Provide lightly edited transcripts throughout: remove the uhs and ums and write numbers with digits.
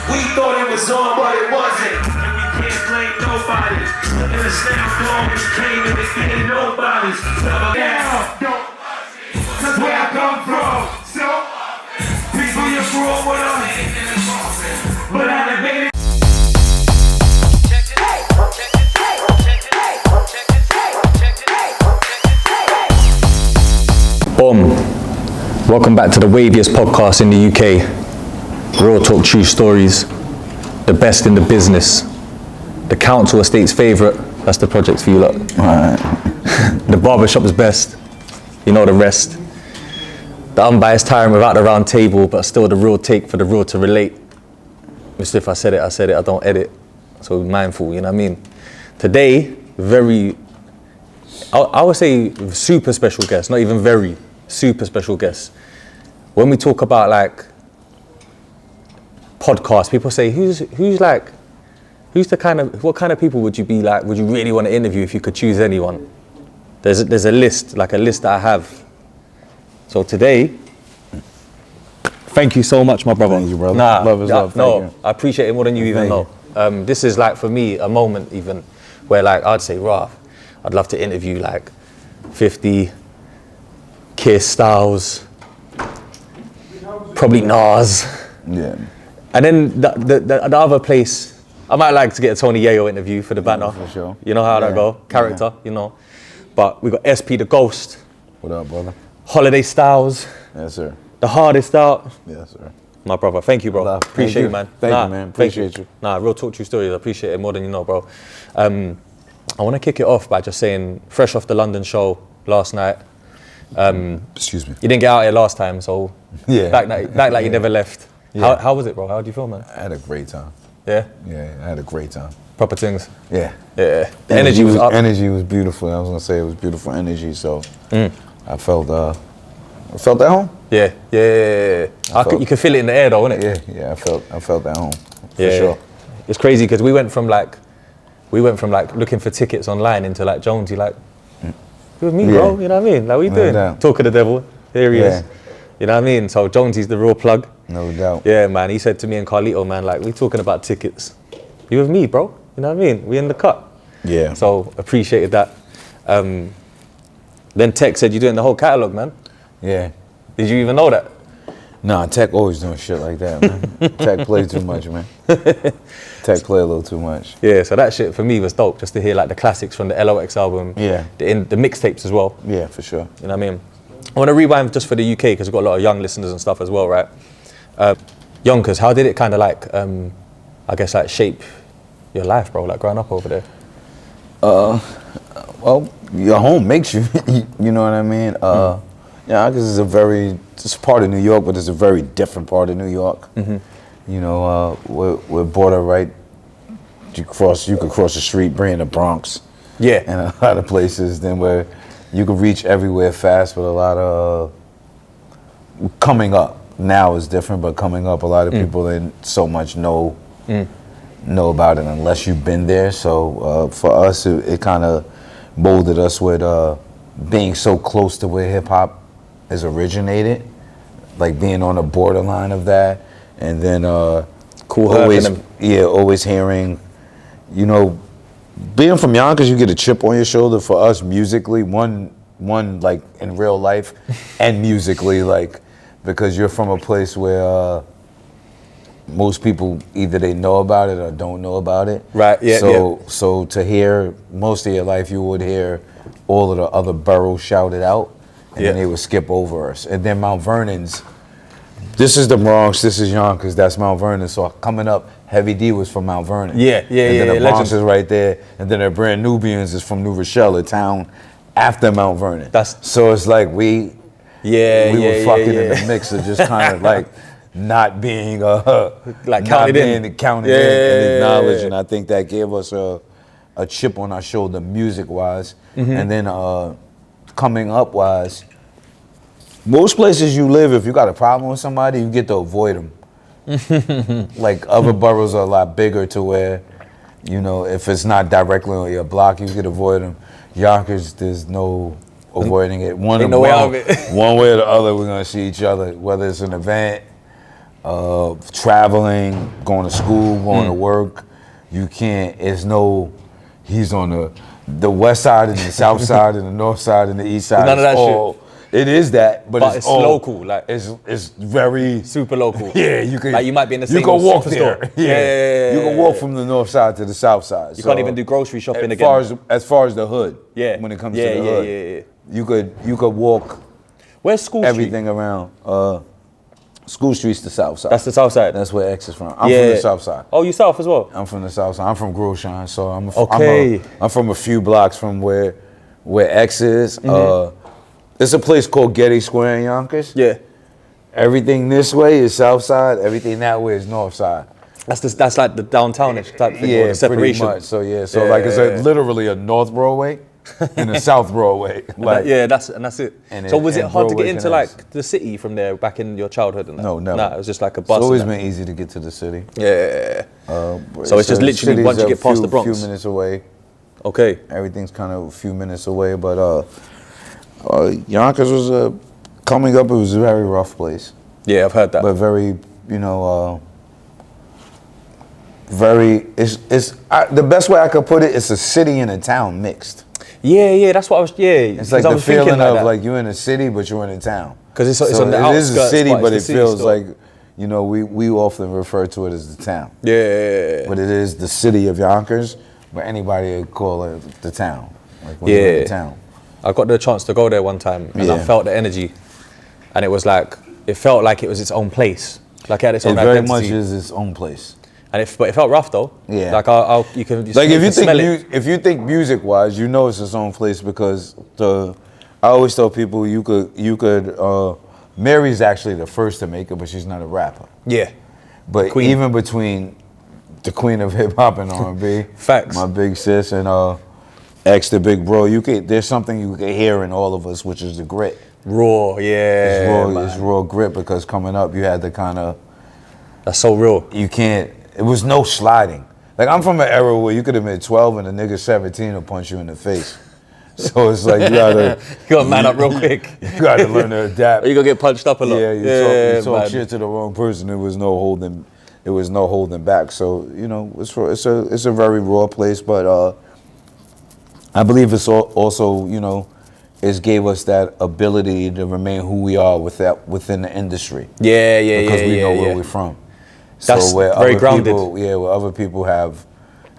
We thought it was on, but it wasn't. And we can't blame nobody. And it's now gone, we came and it ain't nobody's. Now, don't, cause where I come from, so people you grew up with us, but I done made it. Boom. Welcome back to the waviest podcast in the UK. Real talk, true stories. The best in the business. The council estate's favourite. That's the project for you lot. Alright. The barbershop's best. You know the rest. The unbiased tiring without the round table, but still the real take for the real to relate. Mr. If I said it, I don't edit. So be mindful, you know what I mean? Today, I would say super special guest, not even very, super special guest. When we talk about like podcasts, people say, what kind of people would you be like, would you really want to interview if you could choose anyone? There's a list that I have. So today, thank you so much, my brother. Thank you, brother. Love is love. No, I appreciate it more than you even know. This is like, for me, a moment even where like, I'd say, Ruff, I'd love to interview like 50, Kiss, Styles, probably Nas. Yeah. And then the other place, I might like to get a Tony Yayo interview for the banner. For sure. You know how that go, character, you know. But we got SP the Ghost. What up, brother? Holiday Styles. Yes, sir. The hardest out. Yes, sir. My brother, thank you, bro. Love. Appreciate you, man. Thank you, man. Appreciate you. Nah, real talk, true stories. I appreciate it more than you know, bro. I want to kick it off by just saying, fresh off the London show last night. Excuse me. You didn't get out here last time, so Yeah. back like you never left. Yeah. How was it, bro? How do you feel, man? I had a great time. Yeah? Yeah, I had a great time. Proper things? Yeah. Yeah. The energy was up. Energy was beautiful. I was gonna say it was beautiful energy, so I felt at home. Yeah. You could feel it in the air, though, innit? Yeah. I felt at home. For Yeah. sure. It's crazy because we went from like looking for tickets online into like Jonesy, like, you with me, bro? You know what I mean? Like, what you doing? doubt. Talk of the devil. Here he is. You know what I mean? So Jonesy's the real plug. No doubt. Yeah, man. He said to me and Carlito, man, like, we talking about tickets. You with me, bro? You know what I mean? We in the cut. Yeah. So appreciated that. Then Tech said you're doing the whole catalog, man. Yeah. Did you even know that? Nah, Tech always doing shit like that, man. Tech play too much, man. Tech play a little too much. Yeah, so that shit for me was dope, just to hear like the classics from the LOX album. Yeah. The mixtapes as well. Yeah, for sure. You know what I mean? I want to rewind just for the UK because we've got a lot of young listeners and stuff as well, right? Yonkers, how did it kind of like, I guess like shape your life, bro, like growing up over there? Well, your home makes you, you know what I mean? Yeah, because it's a part of New York, but it's a very different part of New York. You know, we're border right. You could cross the street, bring in the Bronx. Yeah. And a lot of places, then where you could reach everywhere fast, but a lot of coming up now is different. But coming up, a lot of people didn't so much know about it unless you've been there. So for us, it kind of molded us with being so close to where hip hop has originated, like being on the borderline of that, and then always hearing, you know, being from Yonkers, you get a chip on your shoulder. For us, musically, one like in real life, and musically, like, because you're from a place where most people either they know about it or don't know about it. Right. Yeah. So to hear most of your life, you would hear all of the other boroughs shouted out, and then they would skip over us. And then Mount Vernon's. This is the Bronx, this is Yonkers, that's Mount Vernon. So coming up, Heavy D was from Mount Vernon. Yeah. And then the Bronx is right there. And then the Brand Nubians is from New Rochelle, a town after Mount Vernon. So it's like we were fucking in the mix of just kind of like not being like counted in and acknowledged. And I think that gave us a chip on our shoulder music wise. And then coming up wise, most places you live, if you got a problem with somebody, you get to avoid them. Like other boroughs are a lot bigger to where, you know, if it's not directly on your block, you can avoid them. Yonkers, there's no avoiding it. One way or the other, we're gonna see each other, whether it's an event, traveling, going to school, going to work. You can't. It's no. He's on the west side and the south side and the north side and the east side. None of that shit. It is that, but it's all, local. Like it's very super local. Yeah, you can. Like you might be in the same You can walk store. there. Yeah. You can walk from the north side to the south side. You can't even do grocery shopping again. As far as the hood. Yeah. When it comes to the hood. Yeah. You could walk. Where's School Street? Everything around. School Street's the south side. That's the south side. That's where X is from. I'm from the south side. Oh, you south as well? I'm from the south side. I'm from Grosjean, so I'm from a few blocks from where X is. There's a place called Getty Square in Yonkers. Yeah. Everything this way is south side. Everything that way is north side. That's like the downtownish type thing. Yeah, or the separation. pretty much. So it's literally a North Broadway and a South Broadway. Like that's it. So was it hard to get into like the city from there back in your childhood? And that? No, never. Nah, it was just like a bus. It's always been easy to get to the city. Yeah. So it's just literally once you get past the Bronx. A few minutes away. Okay. Everything's kind of a few minutes away, but Yonkers was coming up. It was a very rough place. Yeah, I've heard that. But very, very. The best way I could put it, it's a city and a town mixed. Yeah, that's what I was. Yeah, it's like the feeling of like you're in a city, but you're in a town. Because it's on the outskirts. It is a city, but it feels still. like, we often refer to it as the town. Yeah. But it is the city of Yonkers, but anybody would call it the town. Like when you're in the town. I got the chance to go there one time, and I felt the energy, and it felt like it was its own place. Like it had its own identity. It very much is its own place. And but it felt rough though. Yeah. Like you can like if you think music wise, it's its own place because I always tell people you could Mary's actually the first to make it, but she's not a rapper. Yeah. But even between the queen of hip hop and R&B, facts. My big sis and X the big bro, there's something you can hear in all of us, which is the grit. Raw, yeah. It's raw grit because coming up you had to kind of. That's so real. You can't. It was no sliding. Like I'm from an era where you could have been 12 and a nigga 17 will punch you in the face. So it's like you gotta man up real quick. You gotta learn to adapt. Or you gonna get punched up a lot. Yeah, you talk shit to the wrong person. It was no holding back. So it's a very raw place, but I believe it's also it gave us that ability to remain who we are within the industry. Yeah. Because we know where we're from. That's so where very other grounded. where other people have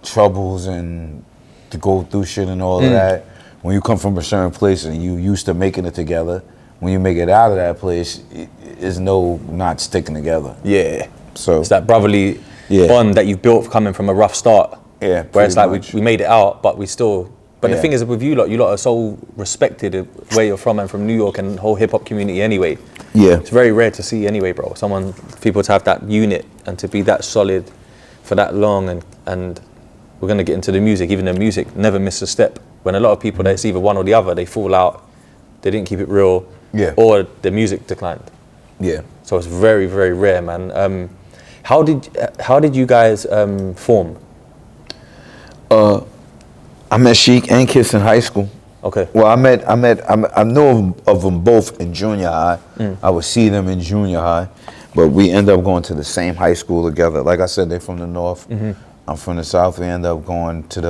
troubles and to go through shit and all of that, when you come from a certain place and you used to making it together, when you make it out of that place, it's not sticking together. Yeah. So it's that brotherly bond that you've built coming from a rough start. Yeah. Where it's like we made it out, but we still. But the thing is with you lot are so respected where you're from and from New York and the whole hip hop community anyway. Yeah. It's very rare to see anyway, bro. People to have that unit and to be that solid for that long and we're gonna get into the music. Even the music never miss a step. When a lot of people, it's either one or the other, they fall out, they didn't keep it real, or the music declined. Yeah. So it's very, very rare, man. How did you guys form? I met Sheek and Kiss in high school. Okay. Well, I know of them both in junior high. I would see them in junior high, but we end up going to the same high school together. Like I said, they're from the north. I'm from the south. We end up going to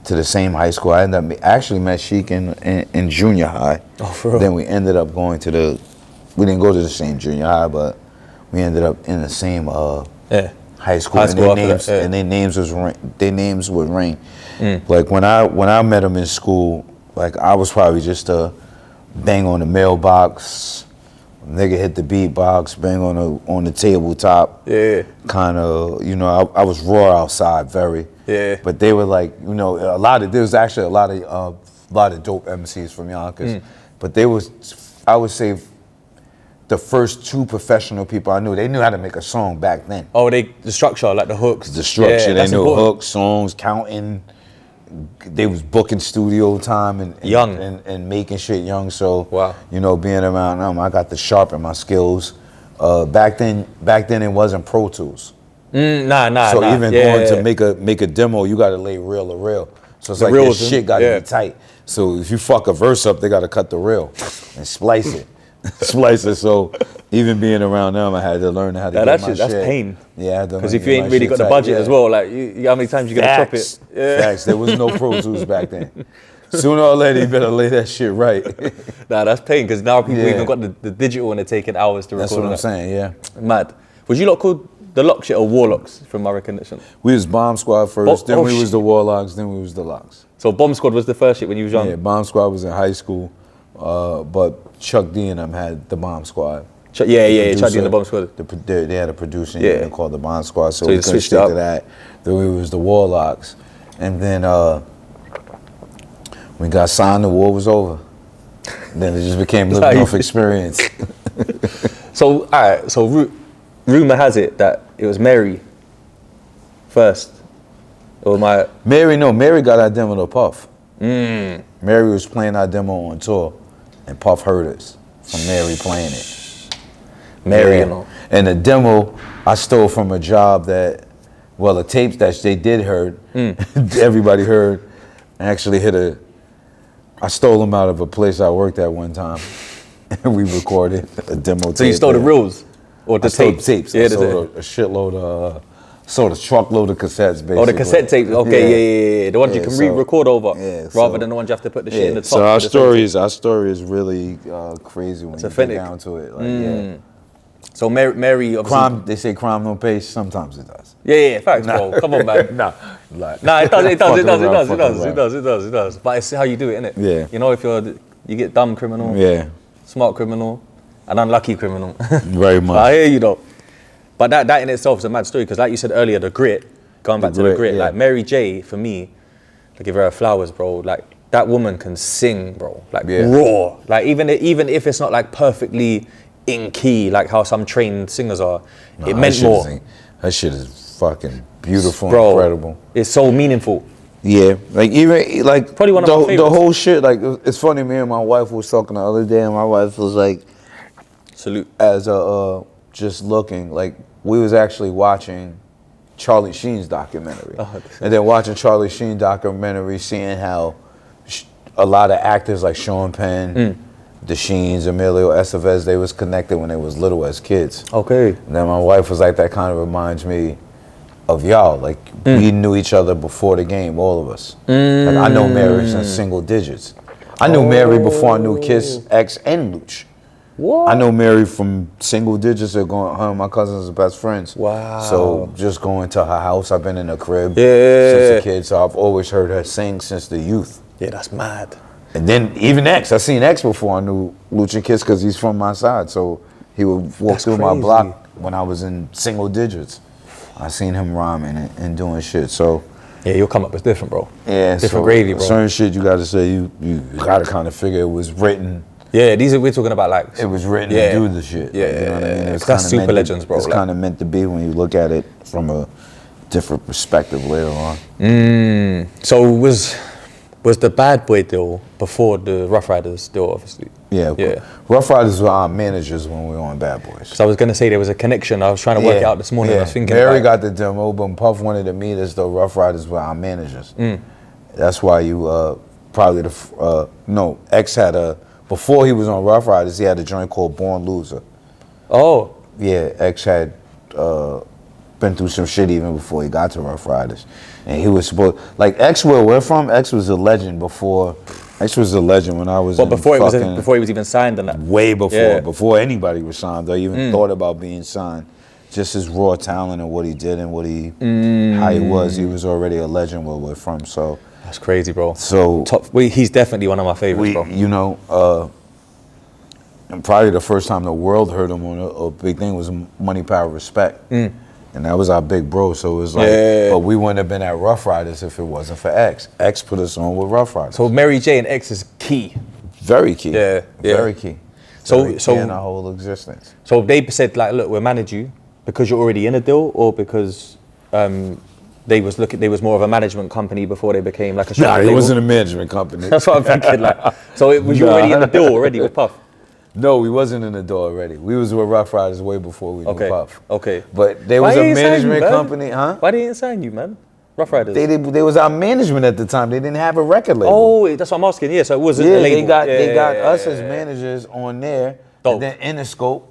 the same high school. I actually met Sheek in junior high. Oh, for real? Then we ended up going we didn't go to the same junior high, but we ended up in the same high school, and their names would ring. Like when I met them in school, like I was probably just a bang on the mailbox, nigga hit the beatbox, bang on the tabletop. Yeah. Kind of, I was raw outside, very. Yeah. But they were like, there was actually a lot of dope MCs from Yonkers, but I would say the first two professional people I knew, they knew how to make a song back then. Oh, the structure, like the hooks. The structure, they knew hooks, songs, counting. They was booking studio time and making shit young. So, being around them, I got to sharpen my skills. Back then it wasn't Pro Tools. So even going to make a demo, you got to lay reel to reel. So it's like your shit got to be tight. So if you fuck a verse up, they got to cut the reel and splice it. splicer. So even being around them, I had to learn how to get my shit. That's pain. Yeah, I had to Because learn if to you get ain't my really shit got the tight. budget Yeah. as well, like how many times you gotta chop it? Yeah. Facts. There was no Pro Tools back then. Sooner or later, you better lay that shit right. Nah, that's pain because now people Yeah. even got the digital and they're taking hours to record. That's what I'm that. saying. Yeah. Mad. Was you lot called the Lock Shit or Warlocks from my recognition? We was Bomb Squad first, then we was shit. the Warlocks, then we was the Locks. So Bomb Squad was the first shit when you was young? Yeah, Bomb Squad was in high school, but Chuck D and them had the Bomb Squad. Chuck D and the Bomb Squad. They had a producing Yeah. unit called the Bomb Squad, so you we couldn't switched stick it to up. that. Then we was the Warlocks, and then we got signed, the war was over. Then it just became living off experience. So, alright, so rumor has it that it was Mary first. Or Mary got our demo to Puff. Mary was playing our demo on tour, and Puff heard us from Mary playing it. Mary and all. And the demo I stole from a job the tapes that they did heard, everybody heard, actually I stole them out of a place I worked at one time, and we recorded a demo. So you stole the reels? Or the tapes? Yeah, I sold a shitload of, sold a truckload of cassettes, basically. Oh, the cassette tapes. Okay, yeah. The ones you can re-record over, rather than the ones you have to put the shit in the top. So our story is really crazy when you authentic. get down to it. Like, So Mary obviously... they say crime don't pay. Sometimes it does. Yeah, facts, bro. Come on, man. Nah, it does. But it's how you do it, innit? Yeah. You know, if you get dumb criminal, Yeah, smart criminal, and unlucky criminal. very much. I hear you though. But that in itself is a mad story because, like you said earlier, the grit. Going back to the grit, yeah. like Mary J, for me, I give her her flowers, bro. Like that woman can sing, bro. Like raw. Like even if it's not like perfectly in key, like how some trained singers are, it meant more. Her shit is fucking beautiful, bro, incredible. It's so meaningful. Yeah, like even like Probably one of my favorites. The whole shit. Like it's funny. Me and my wife was talking the other day, and my wife was like, Salute. as a just looking like we was actually watching Charlie Sheen's documentary, and then watching Charlie Sheen documentary, seeing how a lot of actors like Sean Penn, the Sheens, Emilio Estevez, they was connected when they was little as kids. Okay. And then my wife was like, that kind of reminds me of y'all. Like we knew each other before the game, all of us. Like I know Mary since single digits. I knew Mary before I knew Kiss, X, and Louch. What? I know Mary from single digits. Her and my cousins are best friends. Wow. So just going to her house, I've been in her crib Yeah. since a kid. So I've always heard her sing since the youth. Yeah, that's mad. And then even X, I seen X before I knew Louch and Kiss because he's from my side. So he would walk That's through my crazy. block when I was in single digits. I seen him rhyming and doing shit. So Yeah, your come up was different, bro. yeah, Different gravy, bro. Certain shit you got to say you got to kind of figure it was written. Yeah, we're talking about like... It was written Yeah. to do the shit. Yeah, like, you know what I mean? that's super kinda meant legends, bro, It's like- kind of meant to be when you look at it from a different perspective later on. So was the Bad Boy deal before the Ruff Ryders deal, obviously? Yeah. Yeah. Rough Riders were our managers when we were on Bad Boys. So I was going to say there was a connection. I was trying to work it out this morning. I was thinking Mary about got the demo, but Puff wanted to meet us, though. Rough Riders were our managers. That's why you probably X had before he was on Rough Riders, he had a joint called Born Loser. Oh, Yeah, X had been through some shit even before he got to Rough Riders. And he was supposed, like X, where we're from, X was a legend before. X was a legend when I was in before fucking, he was even signed and that. way before, Yeah. before anybody was signed or even thought about being signed. Just his raw talent and what he did and how he was already a legend where we're from. So That's crazy, bro. So he's definitely one of my favorites, bro. you know, and probably the first time the world heard him on a big thing was Money, Power, Respect. And that was our big bro, so it was like, but we wouldn't have been at Rough Riders if it wasn't for X. X put us on with Rough Riders. So Mary J and X is key. Very key. Yeah, yeah. Very key. So- Very key so- in our whole existence. So they said like, look, we'll manage you because you're already in a deal, or because they was more of a management company before they became like a. Nah, it label? wasn't a management company. That's what I'm thinking. Like, so it was you already in the deal already with Puff. No, we wasn't in the door already. We was with Rough Riders way before we knew Puff. Okay. But there Why was they a didn't sign you, management man? company, huh? Why they didn't sign you, man? Rough Riders. They was our management at the time. They didn't have a record label. Oh, that's what I'm asking. Yeah, so it wasn't yeah, a label. they got us as managers on there. And then Interscope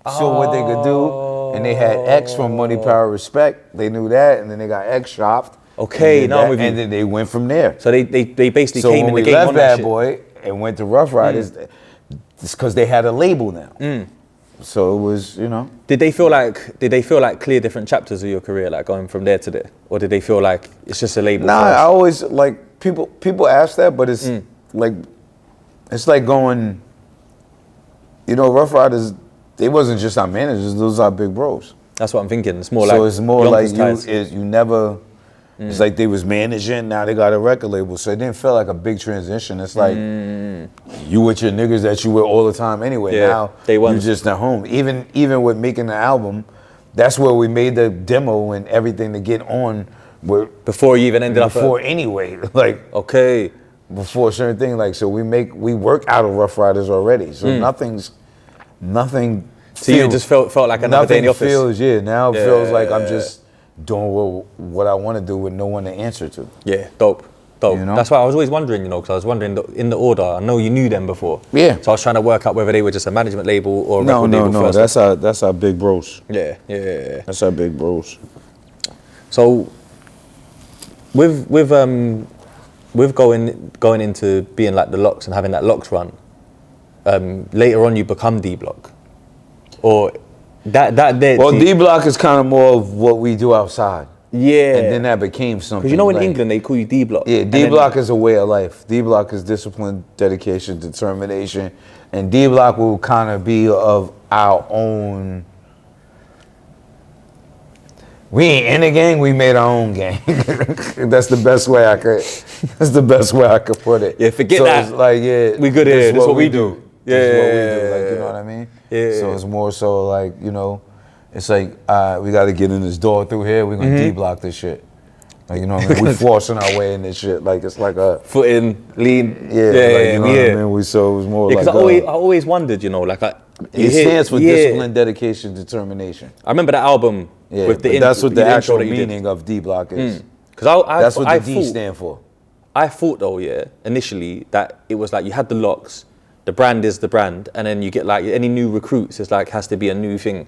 saw what they could do, and they had X from Money, Power, Respect. They knew that, and then they got X dropped. Okay, now I'm with you. And then they went from there. So they basically So came when in we the game left on that Bad shit. Boy and went to Ruff Ryders, it's because they had a label now. So it was, you know. Did they feel like clear different chapters of your career, like going from there to there, or did they feel like it's just a label? Nah, first? I always like people ask that, but it's like going. You know, Ruff Ryders, they wasn't just our managers; those are our big bros. That's what I'm thinking. It's more So like it's more Yonkers like ties. you never. It's like they was managing, now they got a record label, so it didn't feel like a big transition. It's like you with your niggas that you with all the time anyway. Yeah, now you're just at home. Even with making the album, that's where we made the demo and everything to get on. Before you even ended up. Before anyway, like Okay. before certain things, like so we work out of Ruff Ryders already, so nothing. So you just felt like another day in the office. Now it feels like I'm just doing what I want to do with no one to answer to. Yeah, dope. You know? That's why I was always wondering, you know, because I was wondering in the order. I know you knew them before. Yeah. So I was trying to work out whether they were just a management label or a record label first. That's our big bros. Yeah. That's our big bros. So with going into being like the Locks and having that Locks run, later on you become D Block, or that there. Well, D Block is kind of more of what we do outside. Yeah. And then that became something. Because you know in like, England they call you D Block. Yeah, D Block is a way of life. D Block is discipline, dedication, determination, and D Block will kind of be of our own. We ain't in a gang. We made our own gang. That's the best way I could. That's the best way I could put it. Yeah, forget so that. It's like we good here. This is what we do. Yeah, this is what we do. Like, you know what I mean? Yeah. So it's more so like, you know, it's like we got to get in this door through here. We're gonna D-block this shit. Like, you know what I mean? We forcing our way in this shit. Like it's like a foot in, lean. Yeah, like, you know what I mean? So it was more like. Because I always wondered, you know, like it stands for discipline, dedication, determination. I remember that album with the that's what the actual intro meaning of D-block is. Because that's what the D stand for. I thought though, initially that it was like you had the Locks, the brand is the brand, and then you get like any new recruits, it's like has to be a new thing.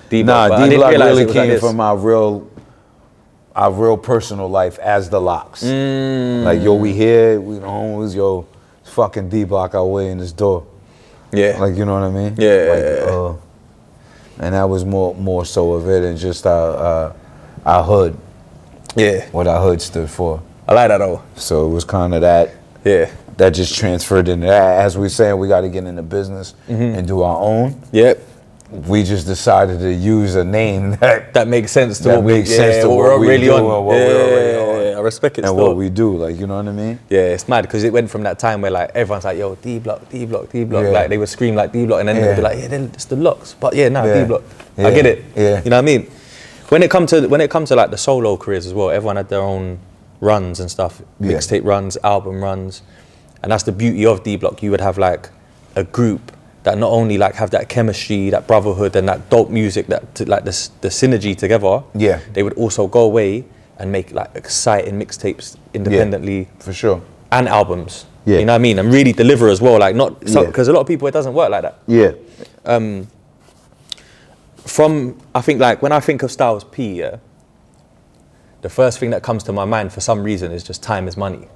D-Block. Nah, D-Block really came from our real personal life as the Locks. Like, yo, we here, we the homies, yo, it's fucking D-Block our way in this door. Yeah. Like, you know what I mean? Yeah. Like, and that was more so of it, and just our hood. Yeah. What our hood stood for. I like that though. So it was kind of that. Yeah. That just transferred into that. As we saying, we got to get into business and do our own. Yep. We just decided to use a name that makes sense to what we do and what we're already on. I respect it and still. what we do, like, you know what I mean? Yeah, it's mad because it went from that time where like everyone's like, yo, D-Block, D-Block, D-Block. Yeah. Like they would scream like D-Block and then they'd be like, yeah, then it's the Locks. But yeah, D-Block. Yeah. I get it. Yeah. You know what I mean? When it comes to like the solo careers as well, everyone had their own runs and stuff, mixtape runs, album runs. And that's the beauty of D-Block. You would have like a group that not only like have that chemistry, that brotherhood and that dope music, that like the synergy together. Yeah. They would also go away and make like exciting mixtapes independently. Yeah, for sure. And albums. Yeah. You know what I mean? And really deliver as well. Like not, because a lot of people, it doesn't work like that. Yeah. I think like when I think of Styles P, the first thing that comes to my mind for some reason is just time is money.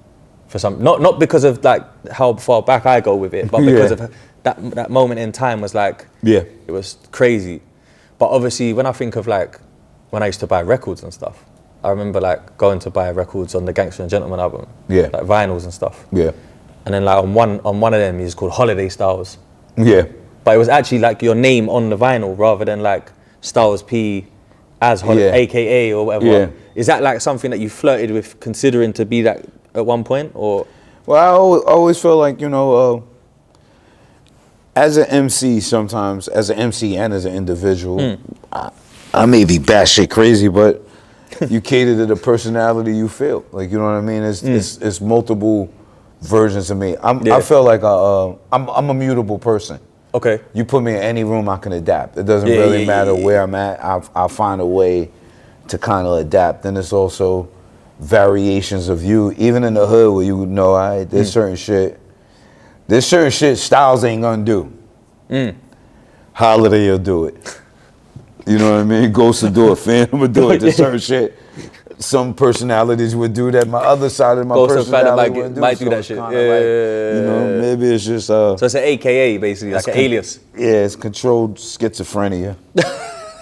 For some, not because of like how far back I go with it, but because of that moment in time was like, it was crazy. But obviously when I think of like, when I used to buy records and stuff, I remember like going to buy records on the Gangster and Gentleman album, like vinyls and stuff. Yeah. And then like on one of them, it's called Holiday Styles. Yeah. But it was actually like your name on the vinyl rather than like Styles P as AKA or whatever. Yeah. Is that like something that you flirted with considering to be that at one point, or? Well, I always feel like, you know, as an MC sometimes, as an MC and as an individual, I may be batshit crazy, but you cater to the personality you feel. Like, you know what I mean? It's multiple versions of me. I feel like I'm a mutable person. Okay. You put me in any room, I can adapt. It doesn't really matter where I'm at. I'll find a way to kind of adapt. And it's also variations of you, even in the hood where you know, there's certain shit Styles ain't gonna do. Holiday will do it. You know what I mean? Ghost will do it. Phantom will do it. There's certain shit. Some personalities would do that. My other side of my Ghost and Phantom personality might do so that it's shit. kinda Yeah. like, you know, maybe it's just So it's an AKA basically, like an alias. Yeah, it's controlled schizophrenia.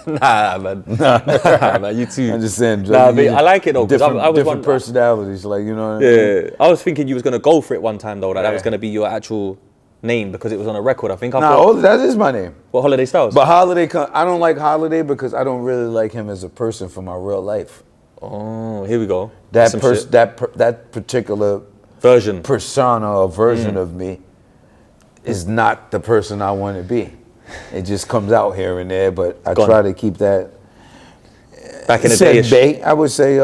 Nah, man. Nah, man, you too. I'm just saying. Nah, but I like it though, because Different, I was different personalities, like, you know what I mean? Yeah, I was thinking you was gonna go for it one time though, that was gonna be your actual name because it was on a record. I think. Nah, that is my name. What, Holiday Styles? But Holiday, I don't like Holiday because I don't really like him as a person for my real life. Oh, here we go. That particular version, persona or version of me is not the person I want to be. It just comes out here and there, but I try to keep that. Back in the day, I would say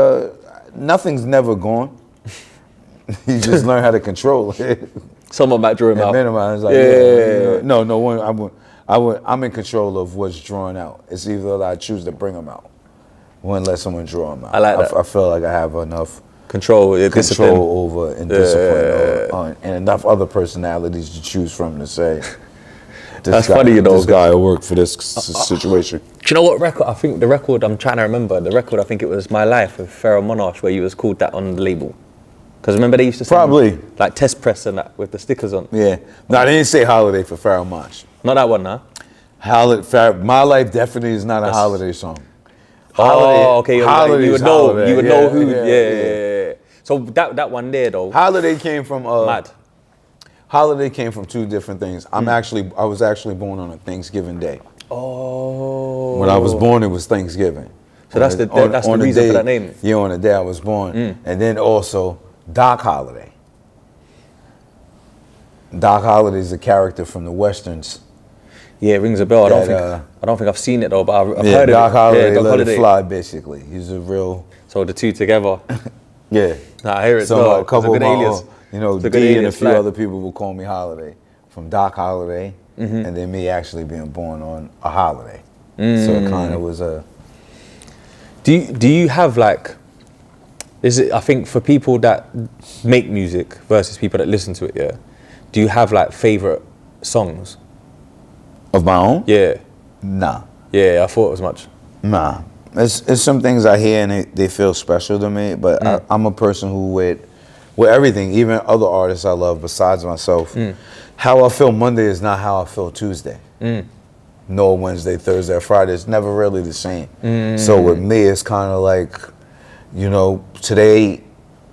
nothing's never gone. You just learn how to control it. someone might draw him out. Minimize, like, you know, I'm in control of what's drawn out. It's either that I choose to bring them out, or let someone draw them out. I like that. I feel like I have enough control over and discipline, and enough other personalities to choose from to say. That's funny, you know. This guy will work for this situation. Do you know what record? I think the record, I'm trying to remember, the record, I think it was My Life with Pharoah Monarch, where you was called that on the label. Because remember they used to send like test press and that with the stickers on. Yeah. No, they didn't say Holiday for Pharoah Monarch. Not that one, huh? My Life definitely is not a holiday song. Oh, okay. You would know who. Yeah. So that one there though. Holiday came from Mad. Holiday came from two different things. I was actually born on a Thanksgiving day. Oh. When I was born, it was Thanksgiving. So that's the reason for that name. Yeah, on the day I was born, and then also Doc Holliday. Doc Holliday is a character from the westerns. Yeah, it rings a bell. I don't think I've seen it though, but I've heard Doc of it. Holliday, Doc let Holliday. it fly, basically. He's a real. So the two together. Yeah. Nah, I hear it. So a couple of alias. You know, D and a few other people will call me Holiday. From Doc Holliday, and then me actually being born on a holiday. So it kind of was a... Do you have like... I think for people that make music versus people that listen to it, yeah, do you have like favorite songs? Of my own? Yeah. Nah. Yeah, I thought as much. Nah. It's some things I hear and they feel special to me, but I'm a person who with everything, even other artists I love besides myself, how I feel Monday is not how I feel Tuesday. Nor Wednesday, Thursday, or Friday. It's never really the same. So with me, it's kind of like, you know, today,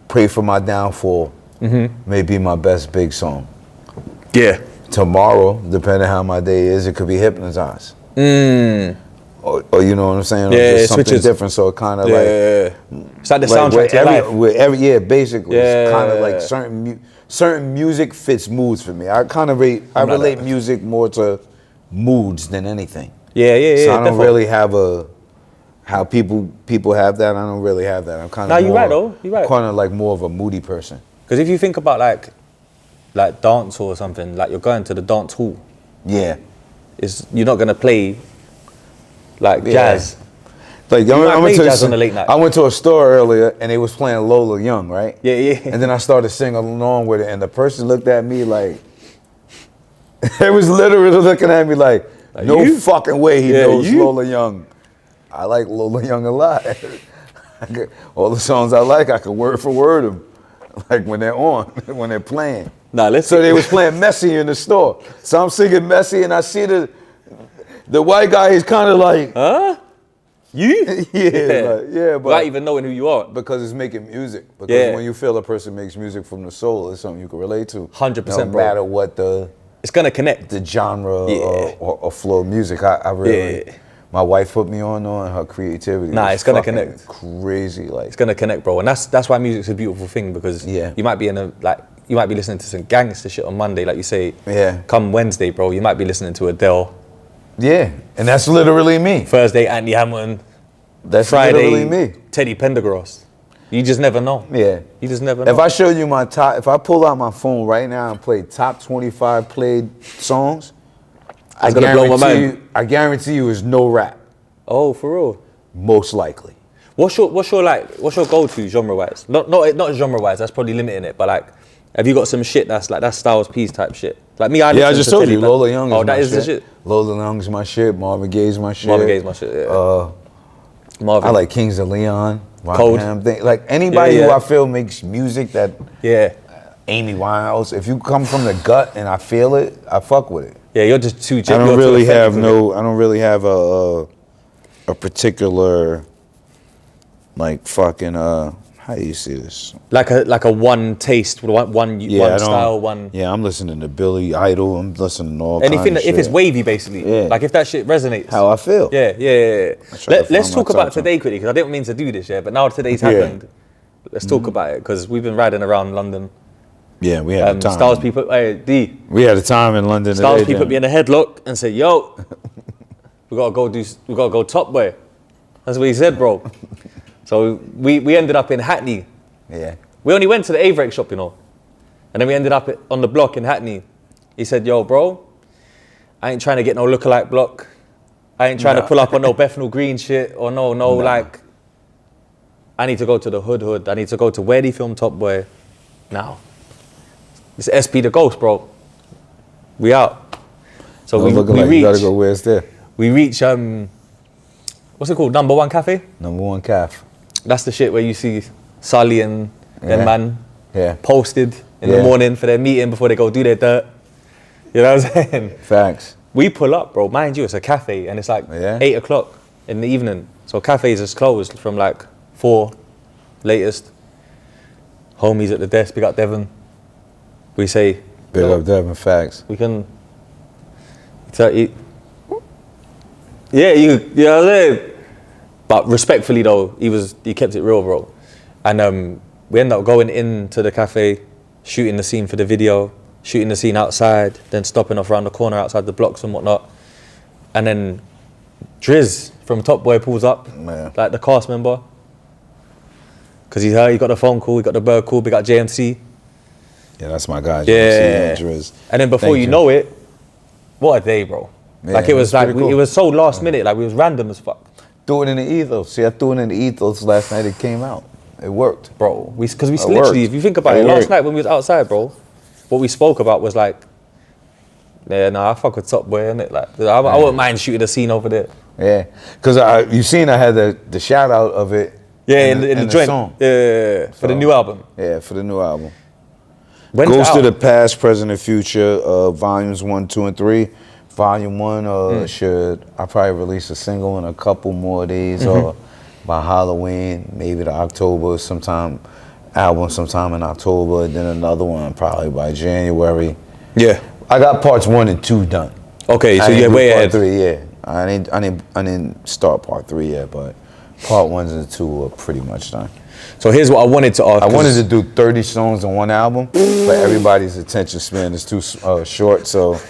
Pray for My Downfall may be my best big song. Yeah. Tomorrow, depending how my day is, it could be Hypnotize. Or you know what I'm saying? Yeah, or just it something switches. different. So it kind of it's like the soundtrack to your life. Basically, it's kind of like certain music fits moods for me. I kind of relate music more to moods than anything. Yeah. So I don't really have how people have that. I don't really have that. I'm kind of you're right though. You're right. Kind of like more of a moody person. Because if you think about like dance hall or something, like you're going to the dance hall. Yeah. You're not gonna play like jazz. Like I went to a store earlier and they was playing Lola Young, right? Yeah. And then I started singing along with it, and the person looked at me like, they was literally looking at me like no fucking way he knows Lola Young. I like Lola Young a lot. All the songs I like, I can word for word them, like when they're on, when they're playing. So they was playing Messy in the store. So I'm singing Messy, and I see the white guy. He's kind of like, huh? You? yeah, but without even knowing who you are. Because it's making music. Because when you feel a person makes music from the soul, it's something you can relate to. 100%, no matter what it's gonna connect. The genre or flow of music. I really. My wife put me on her creativity. It's gonna connect. Crazy, like it's gonna connect, bro. And that's why music's a beautiful thing, because you might be you might be listening to some gangster shit on Monday, like you say. Yeah. Come Wednesday, bro, you might be listening to Adele. Yeah, and that's literally me. Thursday, Andy Hammond. That's Friday, literally me. Teddy Pendergrass. You just never know. Yeah. You just never know. If I show you my top, if I pull out my phone right now and play top 25 played songs, I guarantee you it's no rap. Oh, for real? Most likely. What's your go-to genre-wise? Not genre-wise. That's probably limiting it. But like, Have you got some shit that's like that Styles P's type shit? Like me, I Yeah, I listen just to told you, Philly, Lola Young is oh, my that is shit. the shit. Lola Young's my shit. Marvin Gaye's my shit. Marvin Gaye's my shit. Yeah. Marvin. I like Kings of Leon. Cold. Like anybody Yeah. who I feel makes music that. Yeah. Amy Winehouse. If you come from the gut and I feel it, I fuck with it. Yeah, you're just too. I don't really have a particular like fucking how do you see this? Like a one taste, one style, one. Yeah, I'm listening to Billy Idol. I'm listening to all Anything kinds of if it's shit. wavy, basically. Yeah. Like if that shit resonates. How I feel. Yeah. try to Let's find talk my about top today quickly, because I didn't mean to do this, but now today's happened. Let's talk about it, because we've been riding around London. Yeah, we had a time. Styles P put We had a time in London. Styles today, P put me in a headlock and said, "Yo, we gotta go Top Boy." That's what he said, bro. So we ended up in Hackney. Yeah. We only went to the Averex shop, and then we ended up on the block in Hackney. He said, "Yo, bro, I ain't trying to get no lookalike block. I ain't trying to pull up on no Bethnal Green shit or no. Like, I need to go to the hood. I need to go to where they film Top Boy now. It's SP the Ghost, bro. We out." So we like reach. you gotta go where it's there. We reach what's it called? Number One Cafe. Number One Calf. That's the shit where you see Sully and them man posted in the morning for their meeting before they go do their dirt. You know what I'm saying? Facts. We pull up, bro. Mind you, it's a cafe and it's like 8 o'clock in the evening. So cafes is closed from like 4 latest. Homies at the desk, big up Devon. We say, Big up Devin. Facts. we can tell you. Yeah, you know what I'm saying? But respectfully though, he kept it real, bro. And we ended up going into the cafe, shooting the scene for the video, shooting the scene outside, then stopping off around the corner outside the blocks and whatnot. And then Driz from Top Boy pulls up, like the cast member. Because he got the phone call, he got the bird call, we got JMC. Yeah, that's my guy. Yeah. Driz. And then before you know it, what a day, bro. Yeah, like it was like, cool. it was so last minute, like we was random as fuck. Threw it in the ethos. See, I threw it in the ethos last night. It came out. It worked. Bro, because we It literally, worked. if you think about it, last night when we was outside, bro, what we spoke about was like, I fuck with Top Boy, innit? Like, I wouldn't mind shooting a scene over there. Yeah, because you seen I had the shout out of it. Yeah, in the joint. song. Yeah, for the new album. Yeah, for the new album. When's Goes it to out? the Past, Present, and Future, volumes 1, 2, and 3. Volume 1 I'll probably release a single in a couple more days or by Halloween, maybe the October album sometime in October, then another one probably by January. Yeah. I got parts 1 and 2 done. Okay, so I didn't you're do way part ahead. 3, yeah. I didn't start part 3 yet, but part 1 and 2 are pretty much done. So here's what I wanted to ask. I wanted to do 30 songs on one album, but everybody's attention span is too short. So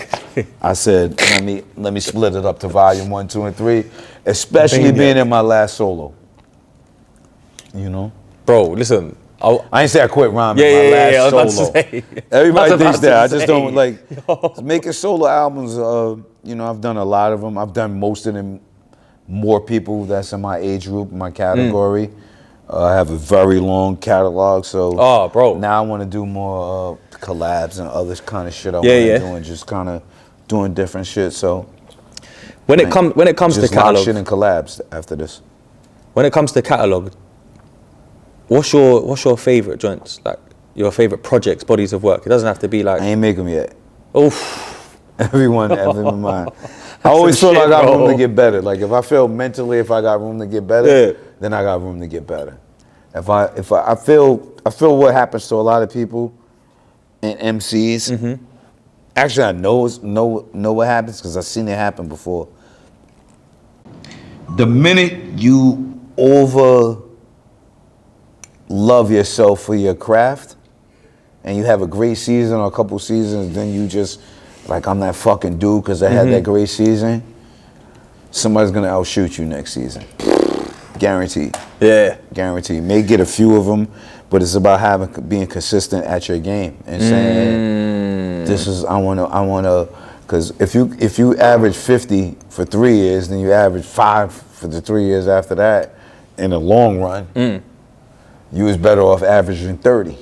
I said, let me split it up to volume 1, 2, and 3, especially being in my last solo. You know, Bro, listen. I ain't say I quit rhyming. I My was last about solo. to say. Everybody thinks that. I just say. don't like making solo albums. I've done a lot of them. I've done most of them. More people that's in my age group, my category. I have a very long catalog, so bro. now I want to do more collabs and other kind of shit I want Yeah. to do, and just kind of doing different shit. So When it comes to just lock catalog, shit in collabs after this. when it comes to catalog, what's your favorite joints? Like your favorite projects, bodies of work. It doesn't have to be like. I ain't make them yet. Oof. Everyone have them in mind. I always feel shit, like I got bro. room to get better. Like if I feel mentally, if I got room to get better, then I got room to get better. If I feel what happens to a lot of people and MCs. Actually, I know what happens because I've seen it happen before. The minute you over love yourself for your craft, and you have a great season or a couple seasons, then you just like, I'm that fucking dude because I had that great season. Somebody's gonna outshoot you next season. Guaranteed. Yeah. Guaranteed. May get a few of them, but it's about being consistent at your game and saying, "This is I wanna." Because if you average 50 for 3 years, then you average 5 for the 3 years after that. In the long run, you was better off averaging 30.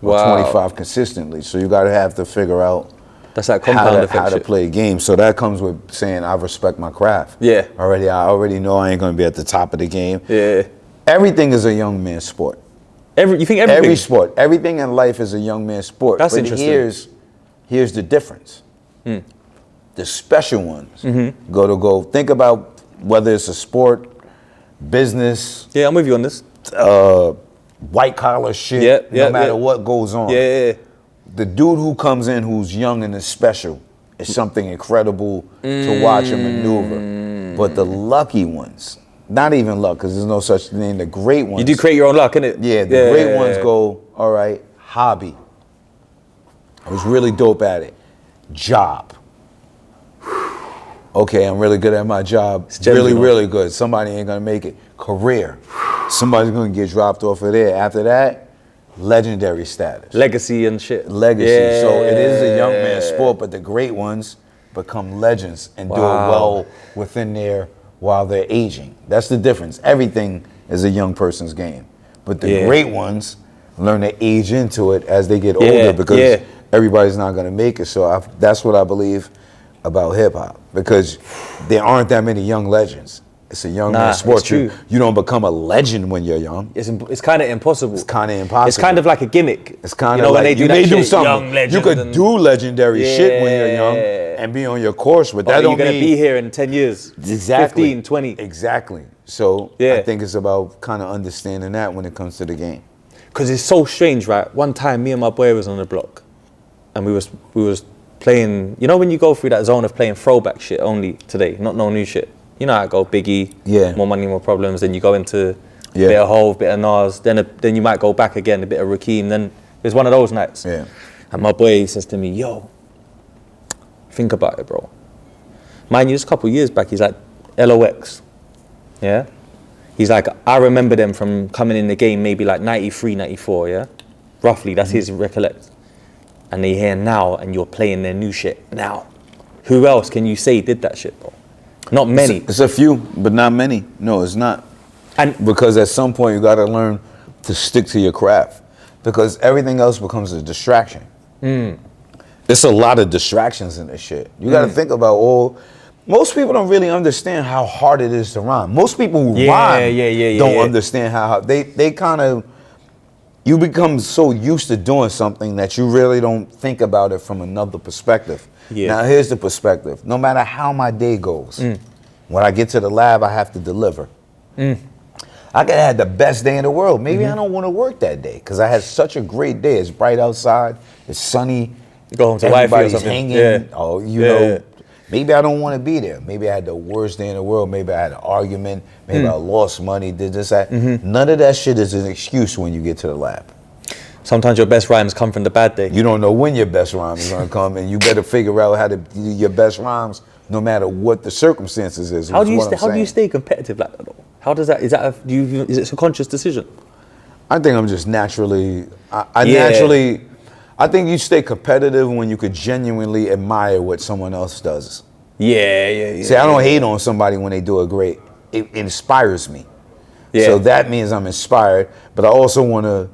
or Wow. 25 consistently. So you got to have to figure out That's that compound effect how to shit. play a game. So that comes with saying I respect my craft. Yeah. I already know I ain't gonna be at the top of the game. Yeah. Everything is a young man's sport. You think everything? Every sport, everything in life is a young man's sport. That's but interesting. Here's the difference. The special ones Mm-hmm. go. Think about whether it's a sport, business, Yeah, I'm with you on this. white collar shit. Yeah, no matter yeah. what goes on. Yeah. The dude who comes in who's young and is special is something incredible to watch him maneuver. But the lucky ones, not even luck, because there's no such thing. The great ones. You do create your own luck, innit? Yeah, the great ones go, all right, hobby. I was really dope at it. Job. Okay, I'm really good at my job. Really, really good. Somebody ain't gonna make it. Career. Somebody's gonna get dropped off of there. After that, legendary status. Legacy and shit. Legacy. Yeah. So it is a young man's sport, but the great ones become legends and do it well within there while they're aging. That's the difference. Everything is a young person's game. But the great ones learn to age into it as they get older because everybody's not gonna make it. So that's what I believe about hip hop, because there aren't that many young legends. It's a young man's sport. It's true. You don't become a legend when you're young. It's kind of impossible. It's kind of impossible. It's kind of like a gimmick. It's kind you of know, like when they do you that may do shit, something. young legend You could and- do legendary shit when you're young and be on your course, but that you're don't gonna mean be here in 10 years. exactly 15, 20. Exactly. So I think it's about kind of understanding that when it comes to the game. Because it's so strange, right? One time, me and my boy was on the block, and we was playing. You know when you go through that zone of playing throwback shit only today, not no new shit. You know how I go, Biggie, More Money, More Problems. Then you go into a bit of Hove, bit of Nas. Then you might go back again, a bit of Rakim. Then it's one of those nights. Yeah. And my boy says to me, "Yo, think about it, bro. Mind you, just a couple of years back, he's like, LOX, yeah." He's like, I remember them from coming in the game maybe like 93, 94, yeah? Roughly, that's his recollect. And they're here now and you're playing their new shit now. Who else can you say did that shit, bro? Not many. It's a few, but not many. No, it's not. And because at some point you got to learn to stick to your craft, because everything else becomes a distraction. There's a lot of distractions in this shit. You got to think about most people don't really understand how hard it is to rhyme. Most people who rhyme don't understand how they kind of, you become so used to doing something that you really don't think about it from another perspective. Now here's the perspective. No matter how my day goes, when I get to the lab, I have to deliver. I could have had the best day in the world. Maybe I don't want to work that day because I had such a great day. It's bright outside. It's sunny. You go home to wifey or Everybody's something. hanging. Oh, you know. Maybe I don't want to be there. Maybe I had the worst day in the world. Maybe I had an argument. Maybe I lost money, did this, that. None of that shit is an excuse when you get to the lab. sometimes your best rhymes come from the bad day. You don't know when your best rhyme is gonna come, and you better figure out how to do your best rhymes no matter what the circumstances is. How do you stay competitive like that though? How does that, is it a conscious decision? I think I'm just naturally, I think you stay competitive when you could genuinely admire what someone else does. Yeah. See, I don't hate on somebody when they do it great. It inspires me. Yeah. So that means I'm inspired, but I also want to,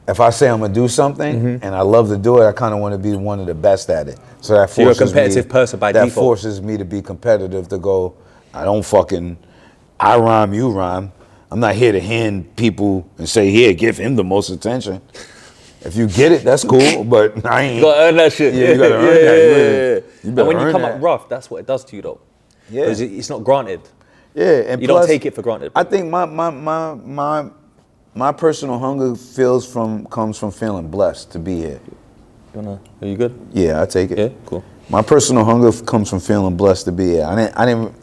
if I say I'm going to do something and I love to do it, I kind of want to be one of the best at it. So that forces you're a competitive person by default. That forces me to be competitive, to go, I rhyme, you rhyme. I'm not here to hand people and say, here, give him the most attention. If you get it, that's cool, but I ain't. You gotta earn that shit. Yeah, you gotta earn that. You And when you earn come that. up rough, that's what it does to you though. Yeah. Because it's not granted. Yeah, and You plus, don't take it for granted. I think my personal hunger comes from feeling blessed to be here. Are you good? Yeah, I take it. Yeah, cool. My personal hunger comes from feeling blessed to be here.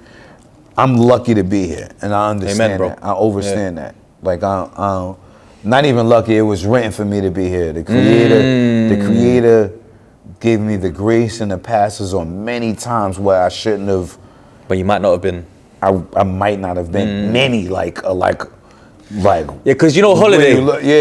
I'm lucky to be here, and I understand Amen, bro. that. I understand that. Like I not even lucky. It was written for me to be here. The creator gave me the grace and the passes on many times where I shouldn't have. But you might not have been. I might not have been many like. Yeah, because you know Holiday.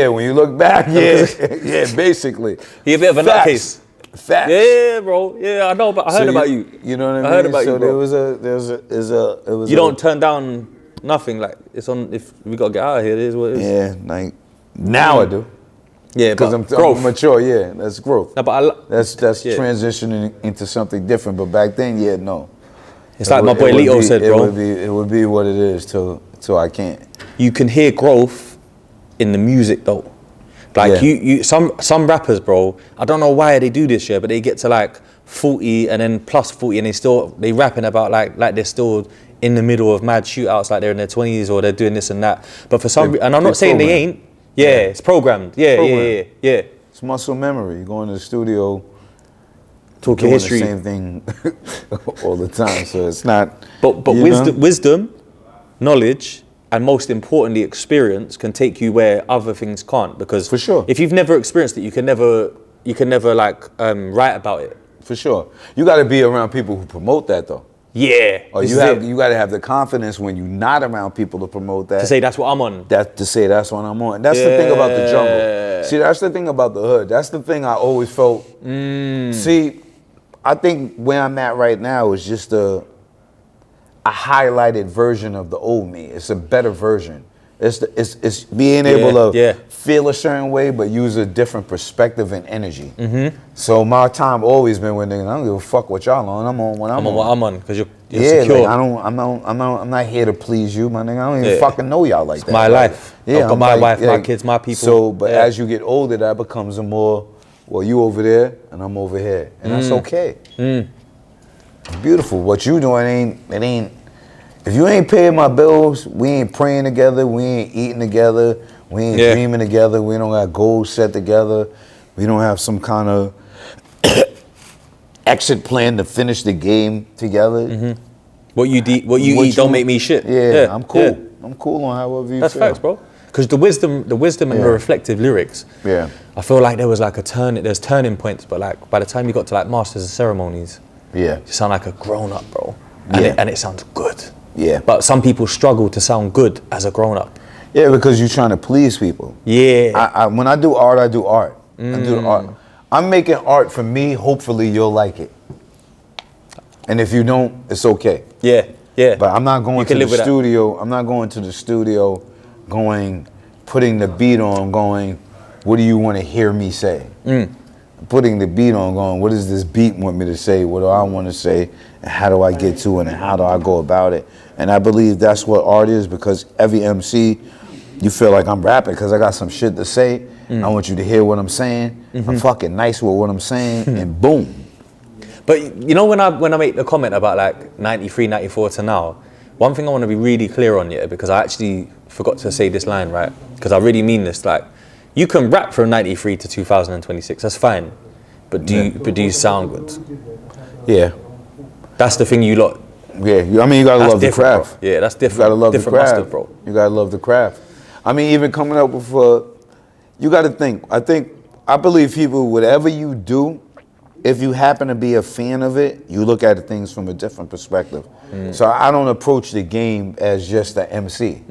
When you look back, basically. You're a bit of a nutcase. Facts. Yeah, bro. Yeah, I know, but I heard about you. You know what I mean? I heard about so you, bro. It was. You don't turn down nothing. Like it's on. If we gotta get out of here, it is what it is. Yeah, like now I do. Yeah, because but I'm mature. Yeah, that's growth. No, but That's yeah. transitioning into something different. But back then, yeah, no. It's like my boy Lito said, bro. It would be what it is till I can't. You can hear growth in the music though. Like you some rappers, bro, I don't know why they do this shit, but they get to like 40 and then plus 40 and they rapping about like they're still in the middle of mad shootouts, like they're in their 20s or they're doing this and that. But for some and I'm not saying they ain't. Yeah, it's programmed. Yeah. It's muscle memory. You go into the studio, talking doing history, the same thing all the time. So it's not. But wisdom, knowledge, and most importantly, experience can take you where other things can't. Because for sure, if you've never experienced it, you can never like write about it. For sure, you got to be around people who promote that though. Yeah. Or you got to have the confidence when you're not around people to promote that. To say that's what I'm on. To say that's what I'm on. That's the thing about the jungle. See, that's the thing about the hood. That's the thing I always felt. See, I think where I'm at right now is just a highlighted version of the old me. It's a better version. It's being able to feel a certain way, but use a different perspective and energy. So my time always been with niggas. I don't give a fuck what y'all on. I'm on what I'm on. What I'm on because you're secure. Like I'm not here to please you, my nigga. I don't even fucking know y'all like that. My life. Yeah, I've got my wife, my kids, my people. So, but as you get older, that becomes a more. Well, you over there and I'm over here, and that's okay. It's beautiful. What you doing ain't. If you ain't paying my bills, we ain't praying together, we ain't eating together, we ain't dreaming together, we don't got goals set together, we don't have some kind of exit plan to finish the game together. What you eat don't make me shit. Yeah, I'm cool. Yeah. I'm cool on however you feel. That's facts, bro. Because the wisdom and the reflective lyrics. Yeah. I feel like there was like there's turning points, but like by the time you got to like Masters of Ceremonies, you sound like a grown up, bro. And it sounds good. Yeah. But some people struggle to sound good as a grown up. Yeah, because you're trying to please people. Yeah. When I do art, I do art. I do the art. I'm making art for me. Hopefully you'll like it. And if you don't, it's okay. Yeah. Yeah. But I'm not going to the studio. I'm not going to the studio putting the beat on, what do you want to hear me say? Putting the beat on, what does this beat want me to say? What do I want to say? And how do I get to it? And how do I go about it? And I believe that's what art is, because every MC, you feel like I'm rapping because I got some shit to say. I want you to hear what I'm saying. I'm fucking nice with what I'm saying, and boom. But you know when I make the comment about like 93, 94 to now, one thing I want to be really clear on, because I actually forgot to say this line, right? Because I really mean this, like, you can rap from 93 to 2026, that's fine. But do you sound good? Yeah. That's the thing you lot. Yeah, I mean, you gotta love the craft. Bro. Yeah, that's different. You gotta love different the craft, mustard, bro. You gotta love the craft. I mean, even coming up with, you gotta think. I believe people, whatever you do, if you happen to be a fan of it, you look at things from a different perspective. So I don't approach the game as just an MC.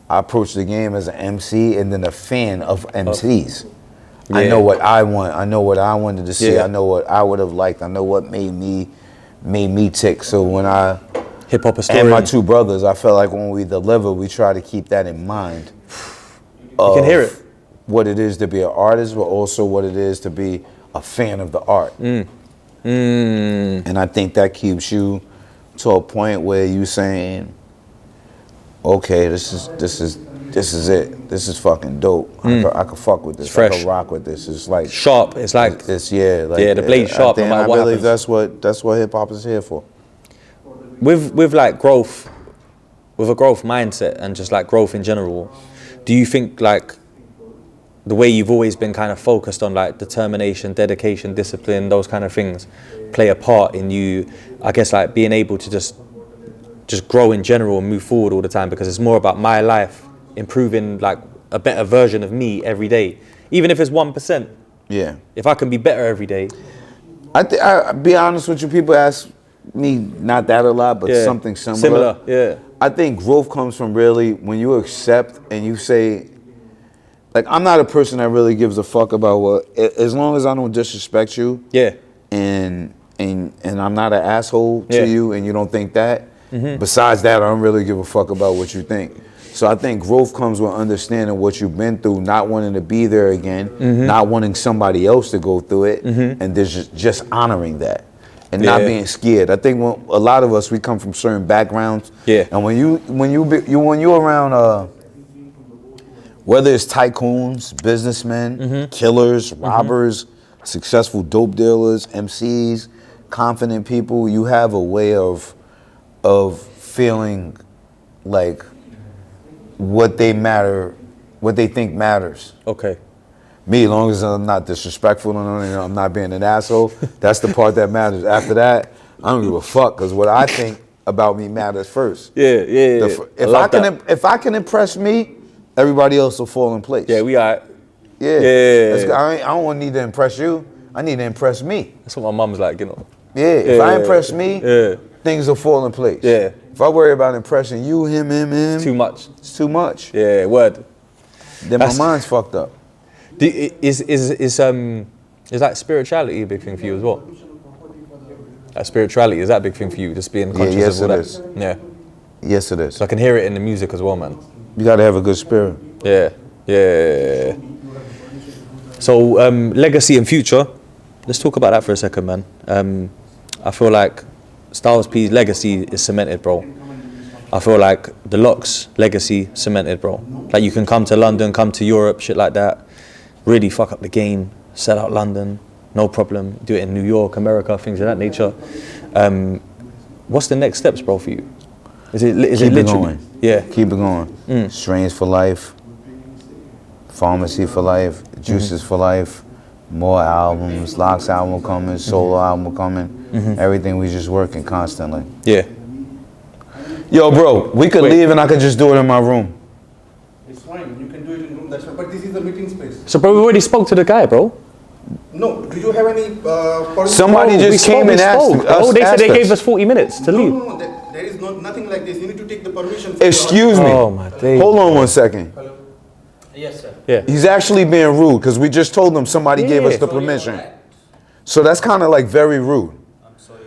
I approach the game as an MC and then a fan of MCs. Yeah. I know what I want. I know what I wanted to see. Yeah. I know what I would have liked. I know what made me tick. So when I hip hop story and my two brothers, I felt like when we deliver, we try to keep that in mind. You can hear it. What it is to be an artist, but also what it is to be a fan of the art. And I think that keeps you to a point where you saying, okay, this is it. This is fucking dope. I could fuck with this. Fresh. I could rock with this. It's like sharp. It's like the blade's sharp. I believe that's what hip hop is here for. With like growth, with a growth mindset and just like growth in general, do you think like the way you've always been kind of focused on like determination, dedication, discipline, those kind of things play a part in you, I guess, like being able to just grow in general and move forward all the time, because it's more about my life improving, like a better version of me every day, even if it's 1%. Yeah. If I can be better every day. I'll be honest with you, people ask me not that a lot, but something similar. Yeah. I think growth comes from really when you accept and you say, like, I'm not a person that really gives a fuck about as long as I don't disrespect you. Yeah. And I'm not an asshole to you and you don't think that. Besides that, I don't really give a fuck about what you think. So I think growth comes with understanding what you've been through, not wanting to be there again, not wanting somebody else to go through it, and there's just honoring that and not being scared. I think when a lot of us, we come from certain backgrounds, and when you're around, whether it's tycoons, businessmen, killers, robbers, successful dope dealers, MCs, confident people, you have a way of feeling like what they think matters. Okay. Me, as long as I'm not disrespectful and I'm not being an asshole, that's the part that matters. After that, I don't give a fuck, because what I think about me matters first. If I can impress me, everybody else will fall in place. Yeah, we are. I don't need to impress you. I need to impress me. That's what my mum's like, you know. If I impress me, things will fall in place. If I worry about impressing you, him, Too much. it's too much. Yeah, word. Then my mind's fucked up. Is like spirituality a big thing for you as well? Spirituality, is that a big thing for you? Just being conscious yes, of all it that? is. Yeah. Yes, it is. So I can hear it in the music as well, man. You gotta have a good spirit. Yeah. So legacy and future, let's talk about that for a second, man. I feel like Styles P's legacy is cemented, bro. I feel like the Locks legacy cemented, bro. Like you can come to London, come to Europe, shit like that, really fuck up the game, sell out London, no problem. Do it in New York, America, things of that nature. What's the next steps, bro, for you? Is it literally? Going. Yeah. Keep it going. Strains for life. Pharmacy for life. Juices for life. More albums. Locks album coming. Solo album coming. Everything, we just working constantly. Yeah. Yo, bro, we could leave and I could just do it in my room. It's fine. You can do it in room. That's fine. But this is the meeting space. So, bro, we already spoke to the guy, bro. No. Do you have any? Somebody just came and asked us. Oh, they said they gave us 40 minutes to leave. No. There is nothing like this. You need to take the permission. Excuse me. Oh my days. Hold on 1 second. Hello. Yes, sir. Yeah. He's actually being rude because we just told him somebody gave us the permission. So that's kind of like very rude. I'm sorry.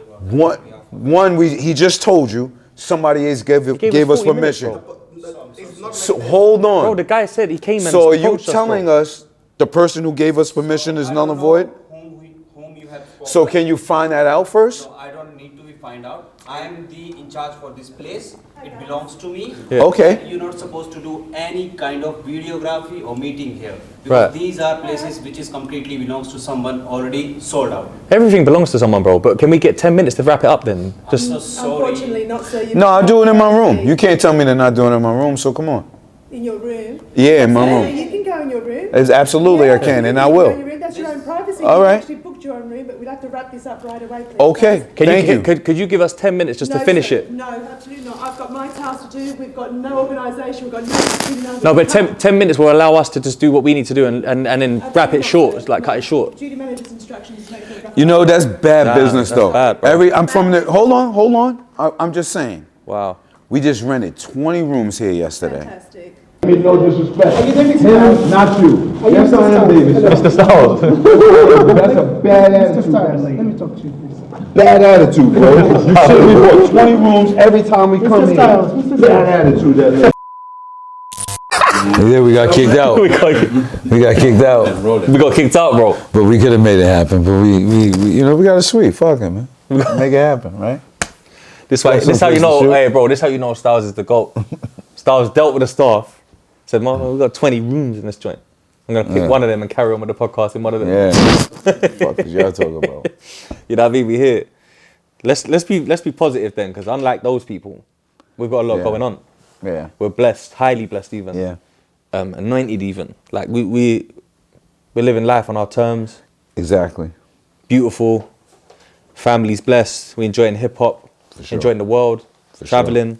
He just told you somebody gave us 40 permission. minutes, It's not So hold on. Bro, the guy said he came and So are you approached us, telling bro. us the person who gave us permission is null and void? Whom you have spoken. So can you find that out first? No, I don't need to be find out. I am the in charge for this place. It belongs to me. Yeah. Okay. You're not supposed to do any kind of videography or meeting here. Because these are places which is completely belongs to someone already sold out. Everything belongs to someone, bro. But can we get 10 minutes to wrap it up then? I'm so sorry. Unfortunately, not so. You No, I'll do it in my room. You can't tell me to not do it in my room, so come on. in your room. Yeah, in my Yeah, room. you can go in your room. Absolutely I can, and I You can go in will. your room. That's your own privacy. All You right. actually booked your own room, but we'd have to wrap this up right away, please. Okay, thank you. Could you give us 10 minutes just to finish sir. it? No, absolutely not. I've got my task to do. We've got no organisation. We've got no. No, but 10 minutes will allow us to just do what we need to do and then wrap it short, like cut it short. Duty manager's instructions to make sure. You know, that's bad business that's though. bad, bro. I'm from the, hold on. I'm just saying. Wow. We just rented 20 rooms here yesterday. Fantastic. No disrespect. Him, not you. Yes, I am Davis. Mr. Styles. That's a bad attitude. Let me talk to you, please. Bad attitude, bro. You should be bought 20 rooms every time we come Styles, here. Bad attitude. That Yeah, we got kicked out. we got kicked out. we got kicked out, bro. But we could have made it happen. But we we got a suite. Fuck it, man. Make it happen, right? This how you know, hey, bro. This how you know Styles is the GOAT. Styles dealt with the staff. Said, "Man, we got 20 rooms in this joint. I'm gonna pick one of them and carry on with the podcast in one of them." Yeah. Fuck is y'all talking about? You know what I mean? We here. Let's be positive then, because unlike those people, we've got a lot going on. Yeah. We're blessed, highly blessed even. Yeah. Anointed even. Like we're living life on our terms. Exactly. Beautiful. Family's blessed. We're enjoying hip hop. sure. Enjoying the world. Traveling.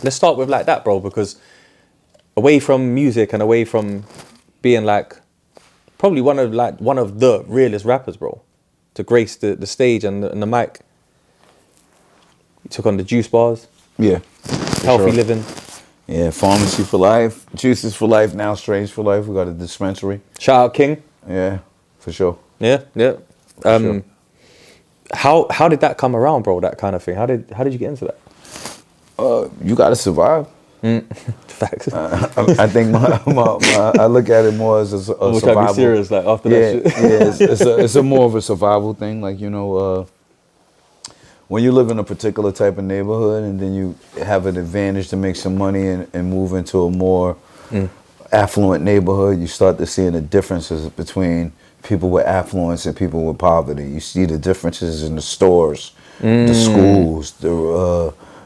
Let's start with like that, bro, because away from music and away from being like probably one of the realest rappers, bro, to grace the stage and the mic. You took on the juice bars. Yeah. Healthy living. Yeah, pharmacy for life, juices for life, now strains for life. We got a dispensary. Shout out King. Yeah, for sure. Yeah. Sure. How did that come around, bro? That kind of thing. How did you get into that? You gotta survive. Facts. I think I look at it more as a We're trying to survival. be serious, like after Yeah, that shit. yeah. It's a more of a survival thing. Like when you live in a particular type of neighborhood and then you have an advantage to make some money and move into a more affluent neighborhood, you start to see the differences between people with affluence and people with poverty. You see the differences in the stores, the schools,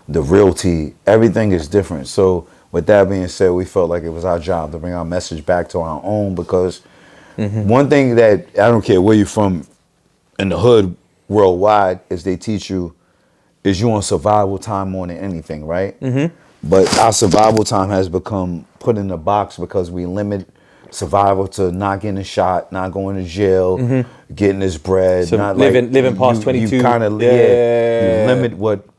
the realty. Everything is different. So with that being said, we felt like it was our job to bring our message back to our own, because one thing that I don't care where you're from in the hood worldwide is they teach you is you on survival time more than anything, right? But our survival time has become put in a box because we limit survival to not getting shot, not going to jail, getting this bread, So not living past 22. You kind of Yeah.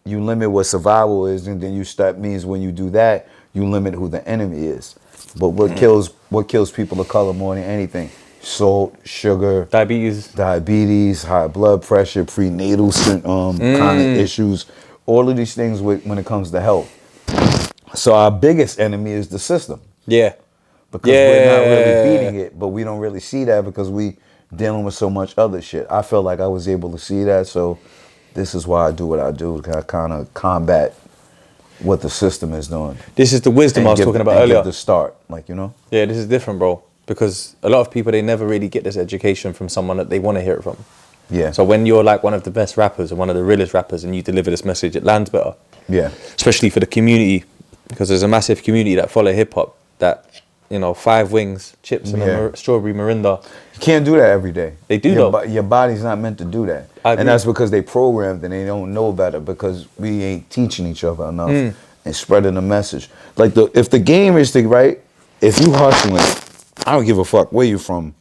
you limit what survival is, and then that means when you do that, you limit who the enemy is. But what kills people of color more than anything? Salt, sugar, diabetes, high blood pressure, prenatal kind of issues, all of these things when it comes to health. So our biggest enemy is the system. Yeah. Because we're not really beating it, but we don't really see that because we dealing with so much other shit. I felt like I was able to see that, so this is why I do what I do. I kind of combat what the system is doing. This is the wisdom I was talking about earlier. Give the start, Yeah, this is different, bro. Because a lot of people, they never really get this education from someone that they want to hear it from. Yeah. So when you're like one of the best rappers and one of the realest rappers and you deliver this message, it lands better. Yeah. Especially for the community, because there's a massive community that follow hip hop that, 5 wings, chips and a strawberry Mirinda. You can't do that every day. They do though. Your body's not meant to do that. And that's because they programmed and they don't know better because we ain't teaching each other enough and spreading the message. Like if the game is if you hustling, I don't give a fuck where you from.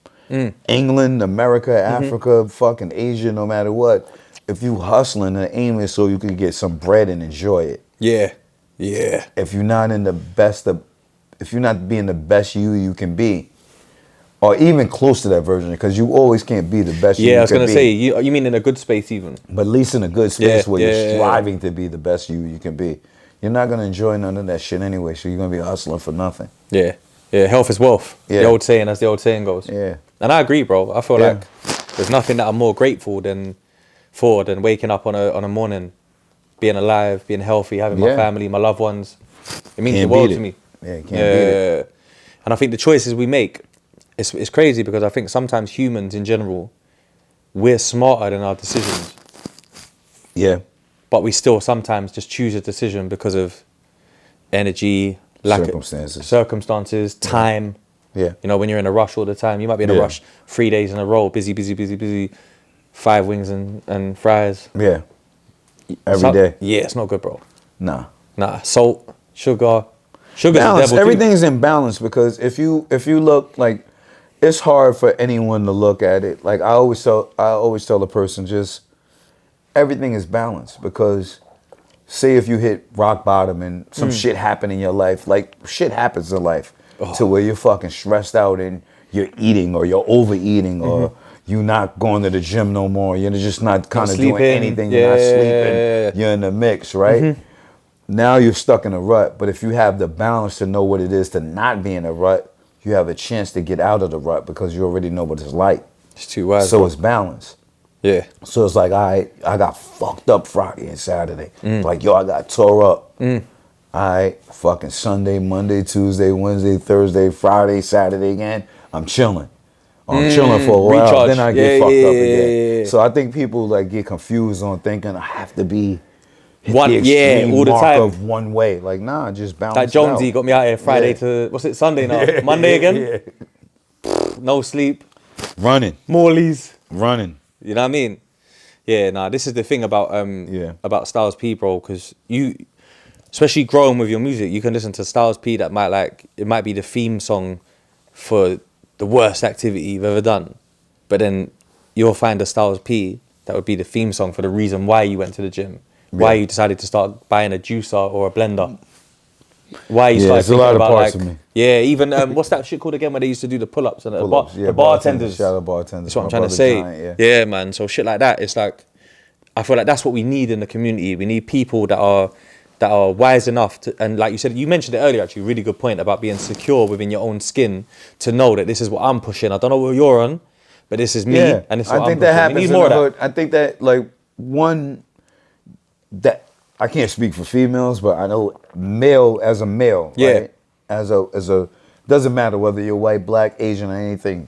England, America, Africa, fucking Asia, no matter what. If you hustling, the aim is so you can get some bread and enjoy it. Yeah. Yeah. If you're not if you're not being the best you can be, or even close to that version, because you always can't be the best you can be. Yeah, I was going to say, you mean in a good space even? But at least in a good space where you're striving to be the best you can be. You're not going to enjoy none of that shit anyway, so you're going to be hustling for nothing. Yeah. Yeah, health is wealth. Yeah. The old saying, as the old saying goes. Yeah. And I agree, bro. I feel like there's nothing that I'm more grateful than waking up on a morning, being alive, being healthy, having my family, my loved ones. It means the world to me. Yeah, you can't beat it. And I think the choices we make, it's crazy because I think sometimes humans in general, we're smarter than our decisions. Yeah. But we still sometimes just choose a decision because of energy, circumstances, time. Yeah. When you're in a rush all the time, you might be in a rush 3 days in a row, busy, 5 wings and fries. Yeah. Every day. Yeah, it's not good, bro. Nah. Salt, sugar's the balance. devil. Everything's in balance because if you look like, it's hard for anyone to look at it. Like I always tell a person, just everything is balanced, because say if you hit rock bottom and some shit happened in your life, like shit happens in life to where you're fucking stressed out and you're eating or you're overeating or you're not going to the gym no more. You're just not kind of doing anything. You're not sleeping. You're in the mix, right? Now you're stuck in a rut. But if you have the balance to know what it is to not be in a rut, you have a chance to get out of the rut because you already know what it's like. It's too wise. So it's balanced. Yeah. So it's like, I got fucked up Friday and Saturday. Like, I got tore up. Fucking Sunday, Monday, Tuesday, Wednesday, Thursday, Friday, Saturday again. I'm chilling. I'm chilling for a while. Recharge. Then I get fucked up again. Yeah. So I think people get confused on thinking I have to be all the mark time of one way. Like, nah, just balance. Like Jonesy got me out here Friday to Sunday now? Monday again? Yeah. No sleep. Running. Morley's. Running. You know what I mean? Yeah, this is the thing about Styles P, bro, because you, especially growing with your music, you can listen to Styles P that might be the theme song for the worst activity you've ever done. But then you'll find a Styles P that would be the theme song for the reason why you went to the gym, why you decided to start buying a juicer or a blender, why you started thinking about parts of me. Even what's that shit called again where they used to do the pull-ups and the bartenders. Shout out bartenders. That's what I'm trying to say. Giant, yeah, man. So shit like that, it's like, I feel like that's what we need in the community. We need people that are that are wise enough to, and like you said, you mentioned it earlier, actually, really good point about being secure within your own skin to know that this is what I'm pushing. I don't know what you're on, but this is me, and this is what I think I'm that pushing. happens We need in more the of hood. I think that like one that I can't speak for females, but I know male, Yeah. right? As a doesn't matter whether you're white, black, Asian, or anything.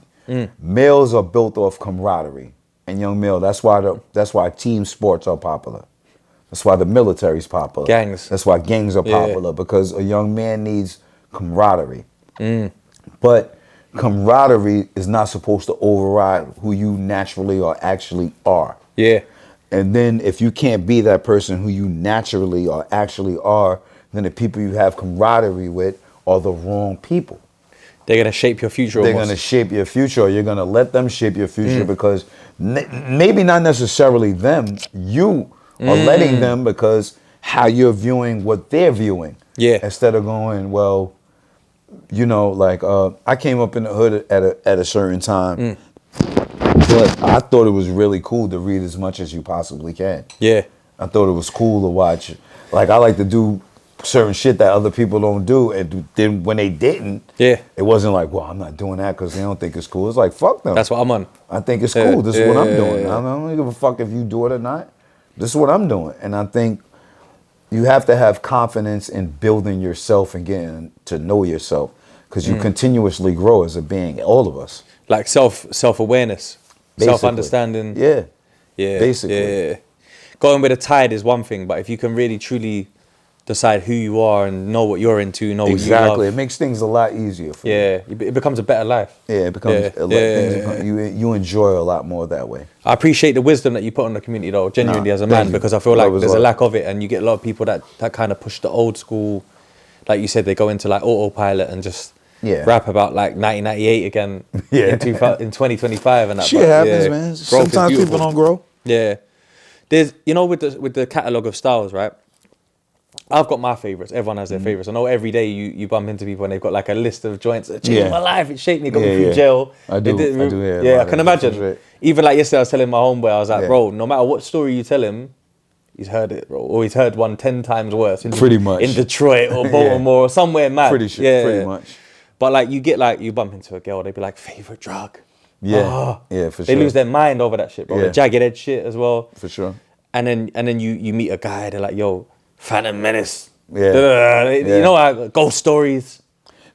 Males are built off camaraderie, and young male. That's why team sports are popular. That's why the military's popular. Gangs. That's why gangs are Yeah. popular, because a young man needs camaraderie. But camaraderie is not supposed to override who you naturally or actually are. Yeah. And then if you can't be that person who you naturally or actually are, then the people you have camaraderie with are the wrong people. They're going to shape your future. They're almost. going to shape your future, or you're going to let them shape your future because maybe not necessarily them, you are letting them, because how you're viewing what they're viewing. Yeah. Instead of going, well, you know, like I came up in the hood at a certain time, but I thought it was really cool to read as much as you possibly can. Yeah. I thought it was cool to watch. Like I like to do certain shit that other people don't do, and then when they didn't, Yeah. it wasn't like, well, I'm not doing that because they don't think it's cool. It's like, fuck them. That's what I'm on. I think it's cool. This is what I'm doing. Yeah. I don't give a fuck if you do it or not. This is what I'm doing. And I think you have to have confidence in building yourself and getting to know yourself, because you continuously grow as a being, all of us. Like self-awareness, Basically. self-understanding. Yeah. Yeah. Basically. Yeah. Going with the tide is one thing, but if you can really truly decide who you are and know what you're into, know what you Exactly. love. It makes things a lot easier for you. Yeah, it becomes a better life. Yeah, it becomes Yeah. a lot, you enjoy a lot more that way. I appreciate the wisdom that you put on the community, though, genuinely, Nah, as a thank man, you. because I feel Love like is there's a love. lack of it, and you get a lot of people that kind of push the old school, like you said, they go into like autopilot and just rap about like 1998 again in 2025 and that. Shit but, happens, yeah, man. growth is Sometimes people beautiful. don't grow. Yeah, there's with the catalog of styles, right? I've got my favorites. Everyone has their favorites. I know every day you bump into people and they've got like a list of joints that changed my life. It shaped me, got me through jail. I do. Yeah, I can imagine. Even like yesterday, I was telling my homeboy, I was like, bro, no matter what story you tell him, he's heard it, bro, or he's heard one 10 times worse. Pretty much. In Detroit or Baltimore or somewhere mad. Pretty much. But like you bump into a girl, they be like, favorite drug. Yeah, yeah, for sure. They lose their mind over that shit, bro. Yeah. The jagged edge shit as well. For sure. And then you meet a guy, they're like, yo, Phantom Menace. Yeah. You know, ghost stories.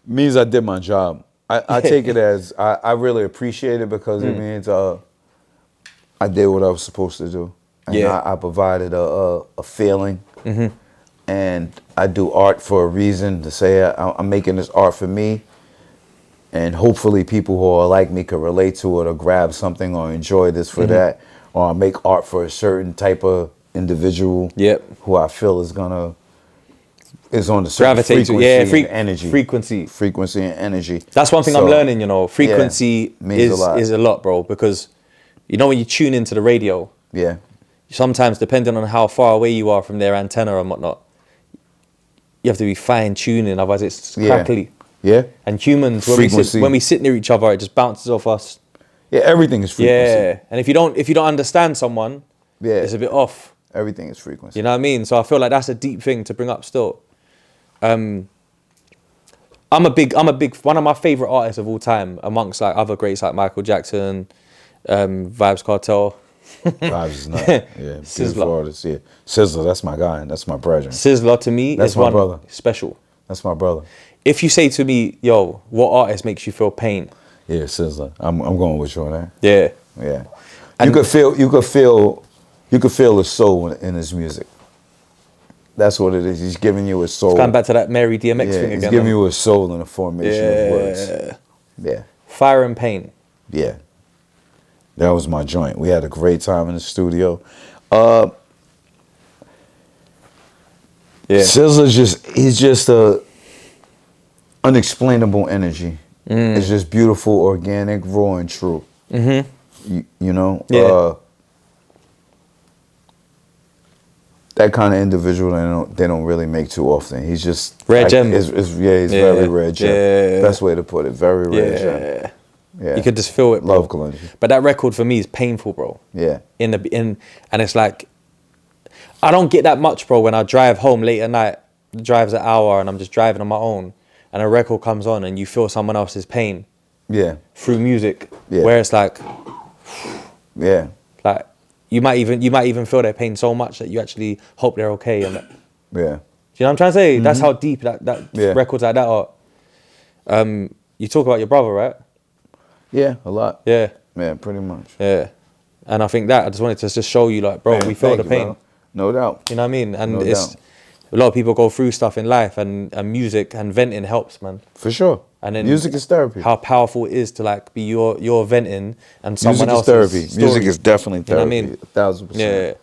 Means I did my job. I take it as I really appreciate it, because it means I did what I was supposed to do. And I provided a feeling. And I do art for a reason, to say I'm making this art for me. And hopefully people who are like me can relate to it or grab something or enjoy this for that. Or I make art for a certain type of individual who I feel is on a certain Gravitate to, frequency and energy. Frequency and energy. That's one thing I'm learning, you know. Frequency means is a lot, bro, because you know when you tune into the radio, sometimes depending on how far away you are from their antenna and whatnot, you have to be fine tuning, otherwise it's crackly. Yeah. And humans, when we sit near each other, it just bounces off us. Yeah, everything is frequency. Yeah. And if you don't understand someone, it's a bit off. Everything is frequency. You know what I mean? So I feel like that's a deep thing to bring up still. I'm a big one of my favorite artists of all time, amongst like other greats like Michael Jackson, Vibes Cartel. Vibes is not. Yeah, beautiful artist. Yeah, Sizzler, that's my guy, and that's my brother. Sizzler to me That's is my one brother. special. That's my brother. If you say to me, yo, what artist makes you feel pain? Yeah, Sizzler. I'm going with you on that. Yeah. Yeah. You could feel the soul in his music. That's what it is. He's giving you a soul. It's going back to that Mary DMX thing again. He's giving you a soul in the formation of words. Yeah. Fire and Pain. Yeah. That was my joint. We had a great time in the studio. Sizzler's he's just a unexplainable energy. It's just beautiful, organic, raw, and true. You know? Yeah. That kind of individual they don't really make too often. He's just rare gem. He's very rare gem. Yeah. Best way to put it. Very rare gem. Yeah. You could just feel it, bro. Love Columbia. But that record for me is painful, bro. Yeah. And it's like, I don't get that much, bro, when I drive home late at night, the drive's an hour and I'm just driving on my own and a record comes on and you feel someone else's pain Yeah. through music, Yeah. where it's like you might even feel their pain so much that you actually hope they're okay. And that, Yeah. do you know what I'm trying to say? That's how deep that Yeah. records like that are. You talk about your brother, right? Yeah, a lot. Yeah. Yeah, pretty much. Yeah. And I think that I just wanted to just show you, like, bro, Man, we feel thank the you, pain. bro. No doubt. You know what I mean? And No it's doubt. a lot of people go through stuff in life, and music and venting helps, man. For sure. And then music is therapy. How powerful it is to like be your venting and someone Music is else's therapy. story. Music is definitely You know what I therapy. mean? 1,000%. Yeah.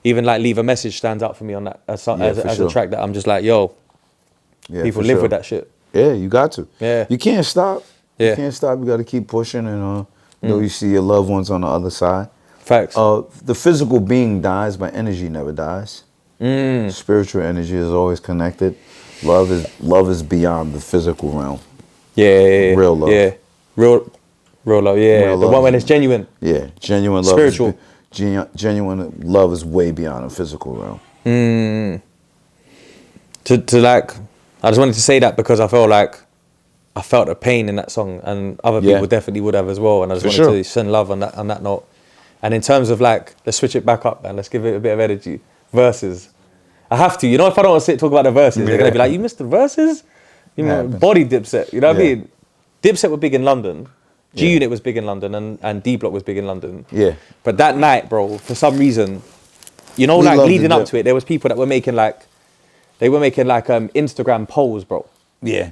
Even like Leave a Message stands out for me on that as a sure. track that I'm just like, yo, Yeah, people for live sure. with that shit. Yeah, you got to. Yeah. You can't stop. Yeah. You can't stop. You got to keep pushing and you see your loved ones on the other side. Facts. The physical being dies, but energy never dies. Spiritual energy is always connected. Love is beyond the physical realm. Yeah. Real love. Yeah. Real love. Yeah. Real The love. one when it's genuine. Yeah, genuine love. Spiritual. Genuine love is way beyond the physical realm. To like, I just wanted to say that because I felt like I felt the pain in that song, and other Yeah. people definitely would have as well. And I just For wanted sure. to send love on that note. And in terms of like, let's switch it back up and let's give it a bit of energy. Verses. I have to. You know, if I don't want to sit talk about the verses, they're gonna be like, you missed the verses. You know, Happens. body Dipset. You know what I Yeah. mean? Dipset were big in London. G Yeah. Unit was big in London, and D Block was big in London. Yeah. But that night, bro, for some reason, you know, We like loved leading the up dip. to it, there was people that were making like Instagram polls, bro. Yeah.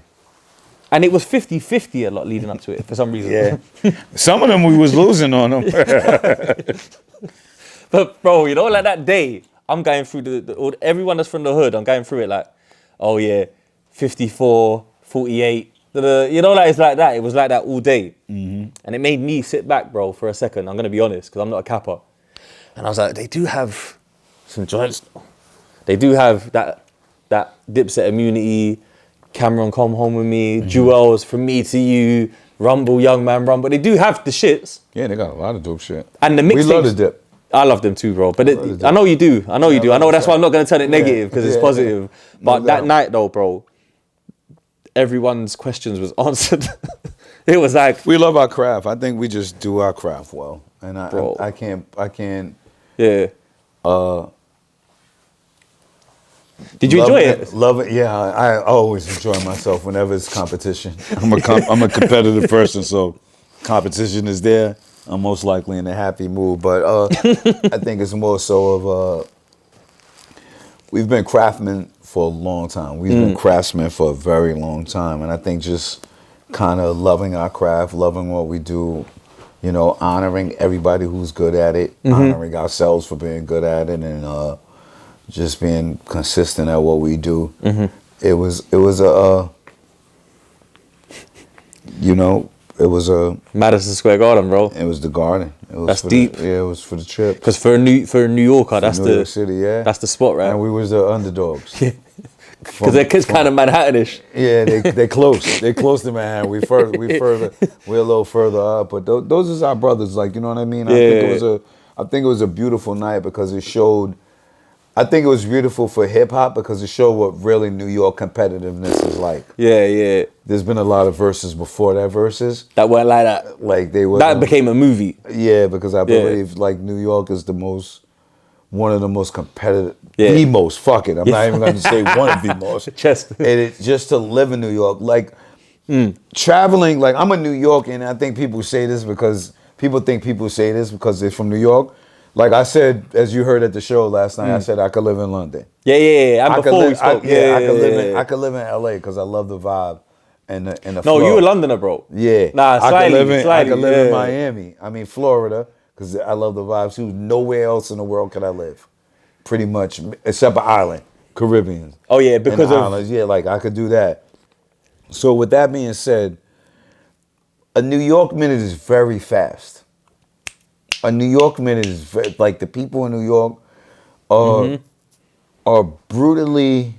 And it was 50-50 a lot leading up to it for some reason. Yeah. Some of them we was losing on them. But bro, you know, like that day, I'm going through everyone that's from the hood, I'm going through it like, oh yeah, 54, 48. You know, like it's like that. It was like that all day. And it made me sit back, bro, for a second. I'm going to be honest, because I'm not a capper. And I was like, they do have some joints. They do have that Dipset Immunity, Cameron Come Home With Me, Jewels, From Me To You, Rumble, Young Man Rumble. They do have the shits. Yeah, they got a lot of dope shit. And the We love the mixtapes. dip. I love them too, bro. But love the dip. I know you do. I know you do. I know that's why I'm not going to turn it Yeah. negative, because it's Yeah. positive. No But that doubt. night though, bro, everyone's questions was answered. It was like, We love our craft. I think we just do our craft well. And Bro. I can't yeah. Did you love enjoy it? Love it. Yeah, I always enjoy myself whenever it's competition. I'm a competitive person, so competition is there. I'm most likely in a happy mood, but I think it's more so of we've been craftsmen for a long time. We've been craftsmen for a very long time, and I think just kind of loving our craft, loving what we do, you know, honoring everybody who's good at it, honoring ourselves for being good at it, and just being consistent at what we do. It was a you know, it was Madison Square Garden, bro. it was the garden. It was That's for deep. Yeah, it was for the trip. Because for a New Yorker, that's New York the City, yeah. that's the spot, right? And we was the underdogs. Because they're kind of Manhattanish. Yeah, they close. They close to Manhattan. We're a little further up. But those is our brothers, like, you know what I mean? I think it was a beautiful night because it showed. I think it was beautiful for hip hop because it showed what really New York competitiveness is like. Yeah. There's been a lot of verses before that verses. That weren't like that. Like they were. That became a movie. Yeah, because I believe like New York is one of the most competitive. Yeah. The most. Fuck it. I'm not even going to say one of the most. Just. And it's just to live in New York, like traveling. Like I'm a New Yorker, and I think people say this because they're from New York. Like I said, as you heard at the show last night, I said I could live in London. Yeah. And before we spoke. I could live in LA because I love the vibe and the No, flow. you a Londoner, bro. Yeah. Nah, slightly. I could live in yeah. Miami. I mean Florida, because I love the vibes too. Nowhere else in the world could I live, pretty much, except an island, Caribbean. Oh yeah, And because the of islands. Yeah, like I could do that. So with that being said, a New York minute is very fast. A New York minute is like the people in New York are brutally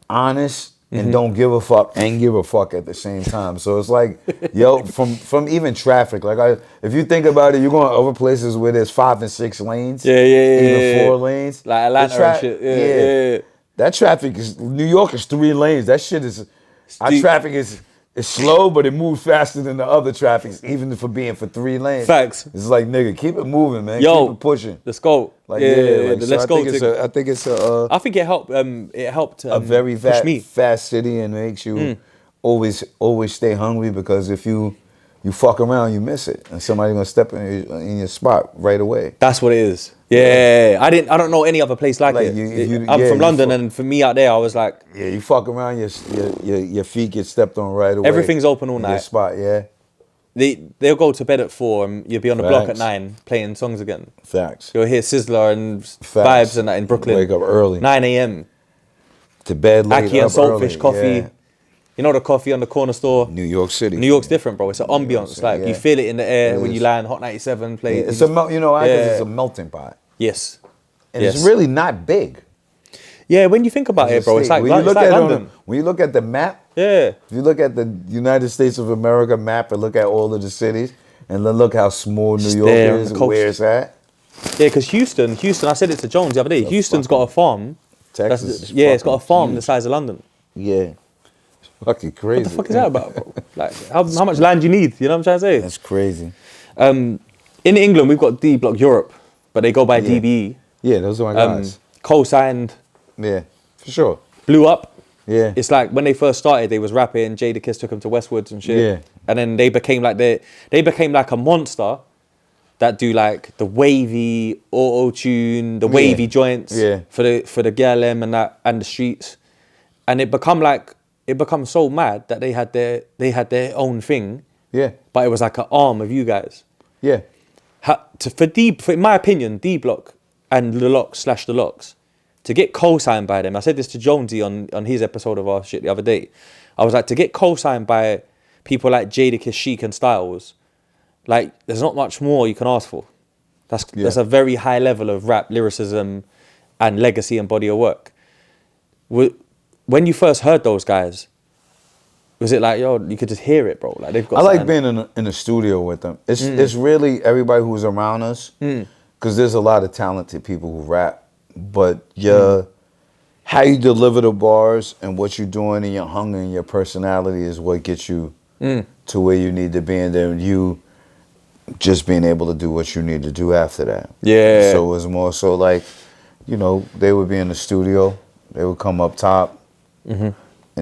honest and don't give a fuck and give a fuck at the same time. So it's like, yo, from even traffic, like if you think about it, you're going other places where there's 5 and 6 lanes, even 4 lanes, like Atlanta and shit. Yeah. That traffic is New York is 3 lanes. That shit is our traffic is slow, but it moves faster than the other traffic, even for being for 3 lanes. Facts. It's like, nigga, keep it moving, man. Yo, keep it pushing. Let's go. Like, Let's so go. I think it's a I think it helped. It helped. a very push me. fast city and makes you always stay hungry, because if you fuck around, you miss it, and somebody's gonna step in your spot right away. That's what it is. Yeah. I don't know any other place like it. I'm from London, and for me out there, I was like, Yeah, you fuck around, your feet get stepped on right away. Everything's open all in night. Your spot, yeah. They'll go to bed at 4, and you'll be on the block at Facts. 9 playing songs again. Facts. You'll hear Sizzler and Facts. Vibes and that in Brooklyn. Wake up early. 9 a.m. To bed late, Aki and up Saltfish early. coffee. Yeah. You know the coffee on the corner store. New York City. New York's different, bro. It's an ambiance. City, Like yeah. you feel it in the air It when is. you land. Hot 97 play. Yeah, it's it's a melting pot, Yes. and Yes. it's really not big. Yeah, when you think about it, bro, it's like, when you look it's like at London. when you look at the map, Yeah. if you look at the United States of America map and look at all of the cities, and then look how small New York there on is, the coast. where it's at. Yeah, because Houston, I said it to Jones the other day. Houston's got a farm. Texas is It's got a fucking farm huge. the size of London. Yeah, it's fucking crazy. What the fuck is that about, bro? Like, how much land do you need? You know what I'm trying to say? That's crazy. In England, we've got D Block Europe, but they go by Yeah. DBE. Yeah, those are my guys. Co-signed, Yeah, for sure. blew up. Yeah, It's like when they first started, they was rapping. Jadakiss took them to Westwoods and shit. Yeah. And then they became like a monster that do like the wavy auto tune, the wavy joints Yeah. for the girl M and that and the streets. And it become so mad that they had their own thing, yeah, but it was like an arm of you guys. yeah. In my opinion, D Block and the Locks to get co-signed by them. I said this to Jonesy on his episode of our shit the other day. I was like, to get co-signed by people like Jadakiss, Sheek and Styles, like there's not much more you can ask for. That's a very high level of rap lyricism and legacy and body of work. When you first heard those guys, was it like, yo, you could just hear it, bro? Like they've got. I like something- being in the studio with them. It's really everybody who's around us, because there's a lot of talented people who rap, but how you deliver the bars and what you're doing and your hunger and your personality is what gets you to where you need to be, and then you just being able to do what you need to do after that. Yeah. So it was more so like, they would be in the studio, they would come up top, and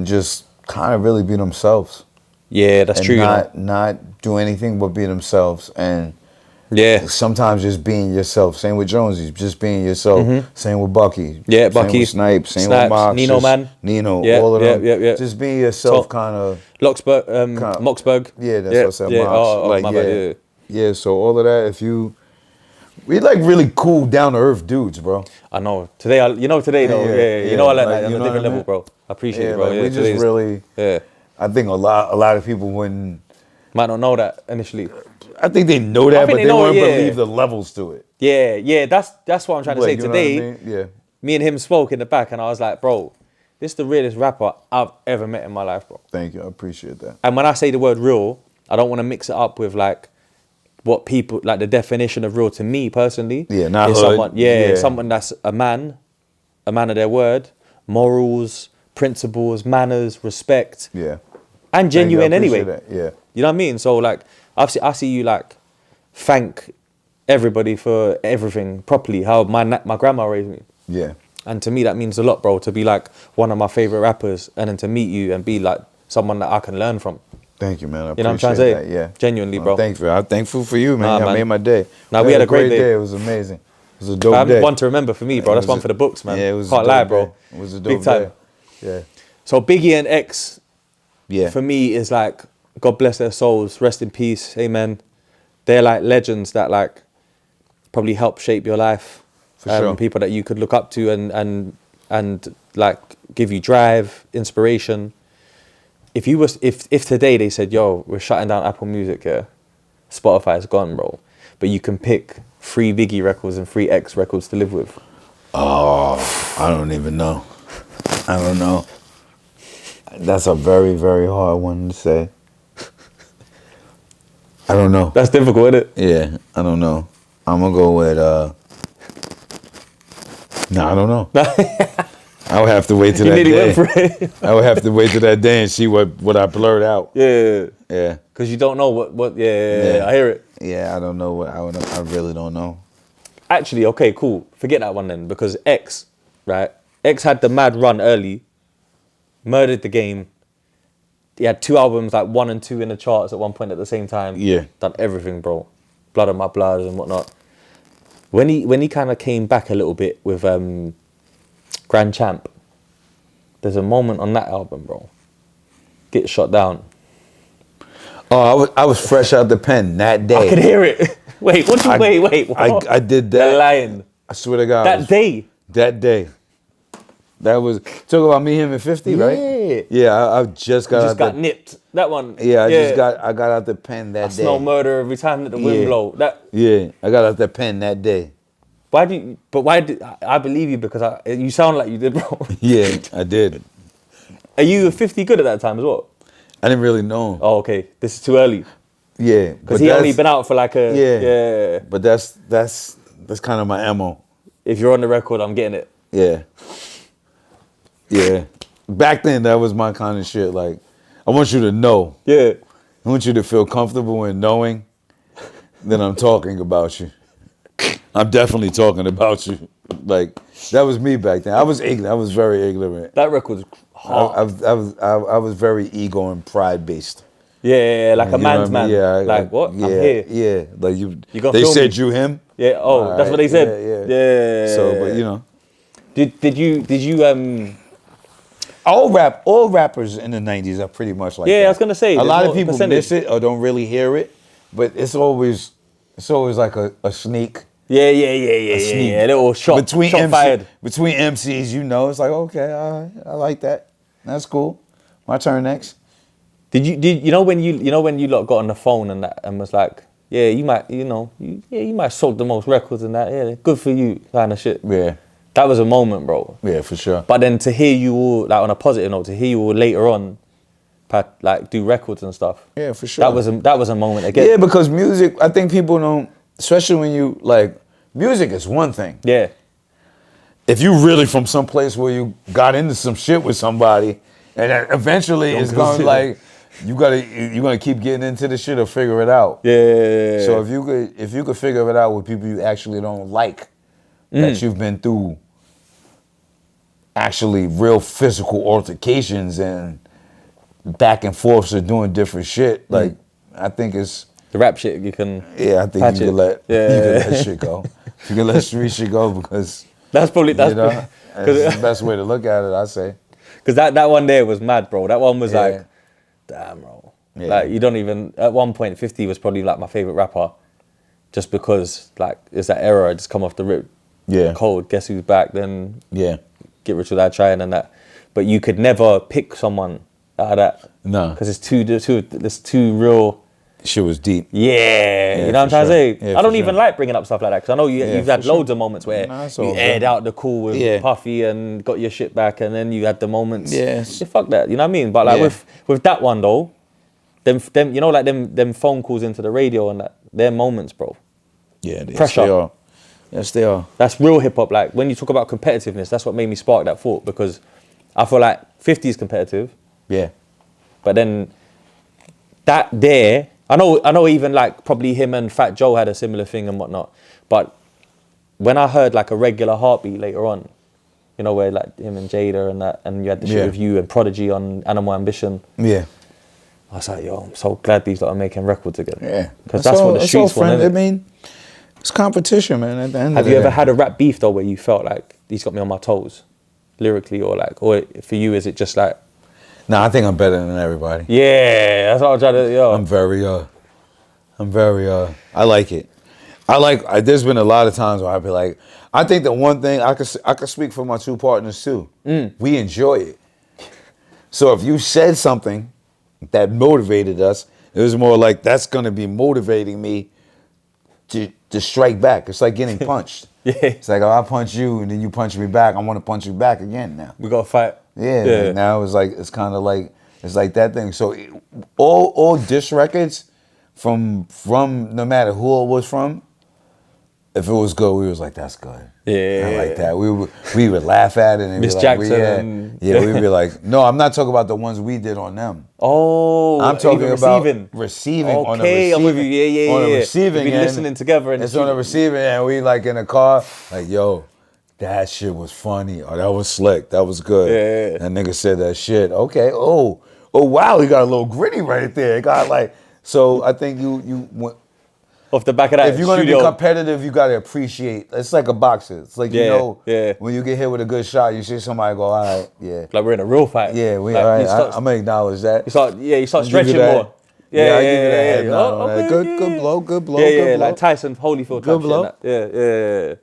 just kind of really be themselves. Yeah, that's And true. not do anything but be themselves, and Yeah. sometimes just being yourself. Same with Jonesy, just being yourself. Same with Bucky. Yeah, Same Bucky. with Snipes. Same Snipes, with Mox. Nino just Man. Nino. Yeah, all of them. yeah. Just being yourself, So- kind of. Locksburg, Moxburg. Yeah, that's what I said. Yeah. Mox. Oh, like my yeah, bad, yeah. So all of that, we like really cool, down to earth dudes, bro. I know. Today though. Yeah, You know I like like, that on you a know different what I level, mean? bro. I appreciate Yeah, it, bro. like, Yeah, we just today's- really. Yeah. I think a lot of people wouldn't. Might not know that initially. I think they know that, think but they they know it, wouldn't yeah. believe the levels to it. Yeah. That's what I'm trying to say. Like, you know what I Today, mean? Yeah. me and him spoke in the back, and I was like, bro, this is the realest rapper I've ever met in my life, bro. Thank you. I appreciate that. And when I say the word real, I don't want to mix it up with like what people like the definition of real to me personally. Yeah, not is hood. someone. Yeah. Someone that's a man of their word, morals, principles, manners, respect, Yeah. and Thank you, I genuine anyway. appreciate that. Yeah. You know what I mean? So like, I see you like thank everybody for everything properly. How my grandma raised me. Yeah. And to me, that means a lot, bro, to be like one of my favorite rappers and then to meet you and be like someone that I can learn from. Thank you, man. I You know what I'm trying to appreciate say? that. Yeah. Genuinely, bro. I'm thankful for you, man. Nah, I man. made my day. Nah, we had a great day. It was amazing. It was a dope day. One to remember for me, bro. It That's was one for the books, man. Yeah, it was Can't a lie, dope bro. day. It was a Big dope time. day. Yeah. So Biggie and X, Yeah. for me, is like, God bless their souls. Rest in peace. Amen. They're like legends that like probably help shape your life. For sure. People that you could look up to and like give you drive, inspiration. If today they said, yo, we're shutting down Apple Music, yeah, Spotify's gone, bro. But you can pick 3 Biggie records and 3 X records to live with. Oh, I don't even know. I don't know. That's a very, very hard one to say. I don't know. That's difficult, isn't it? Yeah, I don't know. I'm gonna go with no, I don't know. I would have to wait till You that nearly day. went for it. I would have to wait till that day and see what I blurt out. Yeah. Yeah. Because you don't know what yeah, I hear it. Yeah, I don't know what I really don't know. Actually, okay, cool. Forget that one then, because X, right? X had the mad run early, murdered the game. He had 2 albums, like 1 and 2 in the charts at one point at the same time. Yeah. Done everything, bro. Blood on My Blood and whatnot. When he kind of came back a little bit with Grand Champ, there's a moment on that album, bro. Get Shot Down. Oh, I was fresh out the pen that day. I could hear it. Wait, what you wait, what? I did that. You're lying. I swear to God. That day. That day. That was talk about me, him, and 50, right? Yeah. Yeah, I just got. You just out got the, nipped. That one. Yeah, I got out the pen that day. Smell murder every time that the wind blow. That. Yeah, I got out the pen that day. Why did I believe you because you sound like you did, bro. Yeah, I did. Are you 50 good at that time as well? I didn't really know him. Oh, okay. This is too early. Yeah, Because he only been out for like a yeah. But that's kind of my MO. If you're on the record, I'm getting it. Yeah. Yeah. Back then, that was my kind of shit. Like, I want you to know. Yeah. I want you to feel comfortable in knowing that I'm talking about you. I'm definitely talking about you. Like, that was me back then. I was ignorant. I was very ignorant. That record's hard. I was very ego and pride based. Yeah, like a man's man. Yeah, like what? Yeah, I'm here. Yeah, like you. gonna They film said me? you him. Yeah. Oh, All that's what they right, said. Yeah. So, but you know, Did you all rappers in the '90s are pretty much like that. Yeah, I was gonna say, a there's lot more of people percentage. miss it or don't really hear it, but it's always like a sneak. Yeah. sneak. A little shot fired. Between MCs, you know, it's like okay, all right, I like that. That's cool. My turn next. Did you know when you lot got on the phone and that and was like, yeah, you might sold the most records and that, yeah, good for you, kind of shit. Yeah. That was a moment, bro. Yeah, for sure. But then to hear you all, like on a positive note, to hear you all later on, like do records and stuff. Yeah, for sure. That was a moment again. Yeah, because music, I think people don't, especially when you like, music is one thing. Yeah. If you really from some place where you got into some shit with somebody, and then eventually it's going like, you're gonna keep getting into the shit or figure it out. Yeah. So if you could figure it out with people you actually don't like, that you've been through actually real physical altercations and back and forths or doing different shit, like I think it's the rap shit you can. Yeah, I think patch you can it. let shit go. You can let street shit go because that's that's the best way to look at it, I say. Because that one there was mad, bro. That one was Yeah. like, damn, bro. Yeah. Like, you don't even, at one point, 50 was probably like my favorite rapper. Just because, like, it's that era, I just come off the rip. Yeah. Cold, Guess Who's Back, then Yeah. Get Rich Without Trying and that. But you could never pick someone out of that. No. Because it's too real. Shit was deep. Yeah, you know what I'm for trying to say? sure. Yeah, I don't for even sure. like bringing up stuff like that because I know you've had for sure. loads of moments where Nah, it's you all aired good. out the cool with Yeah. Puffy and got your shit back, and then you had the moments. Yes. Yeah, fuck that, you know what I mean? But like Yeah. with that one though, them you know like them phone calls into the radio and that, they're moments, bro. Yeah, yes, Pressure. they are. Yes, they are. That's real hip hop. Like when you talk about competitiveness, that's what made me spark that thought because I feel like 50 is competitive, Yeah. but then that there. I know even like probably him and Fat Joe had a similar thing and whatnot. But when I heard like a regular heartbeat later on, you know, where like him and Jada and that, and you had the shit Yeah. with you and Prodigy on Animal Ambition, Yeah. I was like, yo, I'm so glad these lot are making records again. Yeah. Because that's what the streets want, friend. I innit? mean, it's competition, man, at the end Have of the you ever day. had a rap beef though where you felt like these got me on my toes, lyrically, or for you is it just like, Nah, I think I'm better than everybody. yeah, that's what I'm trying to, yo. I'm very, I like it. There's been a lot of times where I'd be like, I think the one thing, I could speak for my two partners too. We enjoy it. So if you said something that motivated us, it was more like, that's gonna be motivating me to strike back. It's like getting punched. Yeah. It's like, oh, I punch you and then you punch me back. I wanna punch you back again now. We got to fight. Yeah, Yeah. like now it's kind of like it's like that thing. So all diss records from no matter who it was from, if it was good, we was like, that's good. Yeah. I like that. We would laugh at it and Miss be like, Jackson. we'd be like, no, I'm not talking about the ones we did on them. Oh, I'm talking even about receiving. receiving. Okay, on the receiving, I'm with you. Yeah. On the receiving We've been end, listening together and it's on the receiving end. We like in the car, like, yo, that shit was funny. Or that was slick. That was good. Yeah. That nigga said that shit. Okay. Oh wow, he got a little gritty right there. It got like, so I think you off the back of that if you're gonna studio. be competitive, you gotta appreciate. It's like a boxer. It's like when you get hit with a good shot, you see somebody go, all right, yeah. Like we're in a real fight. Yeah, like, all right. start, I'm gonna acknowledge that. you start I'll stretching give you that. more. I give you that head nod on that. okay, Good blow. Yeah, Good blow. like Tyson Holyfield. Good type blow. shit, yeah.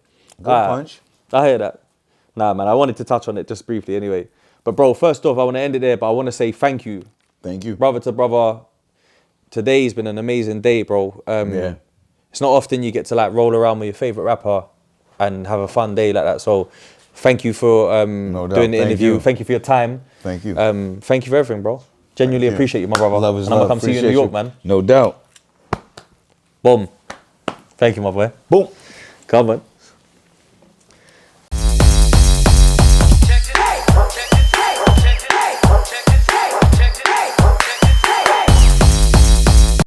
Good punch. I hear that. Nah, man, I wanted to touch on it just briefly anyway. But bro, first off, I want to end it there, but I want to say thank you. Thank you. Brother to brother. Today's been an amazing day, bro. Yeah. It's not often you get to like roll around with your favorite rapper and have a fun day like that. So thank you for No doubt. doing the Thank interview. you. Thank you for your time. Thank you. Thank you for everything, bro. Genuinely you. appreciate you, my brother. Love is and I'm love. gonna come see you in New Appreciate York, man. No doubt. Boom. Thank you, my boy. Boom. Come on.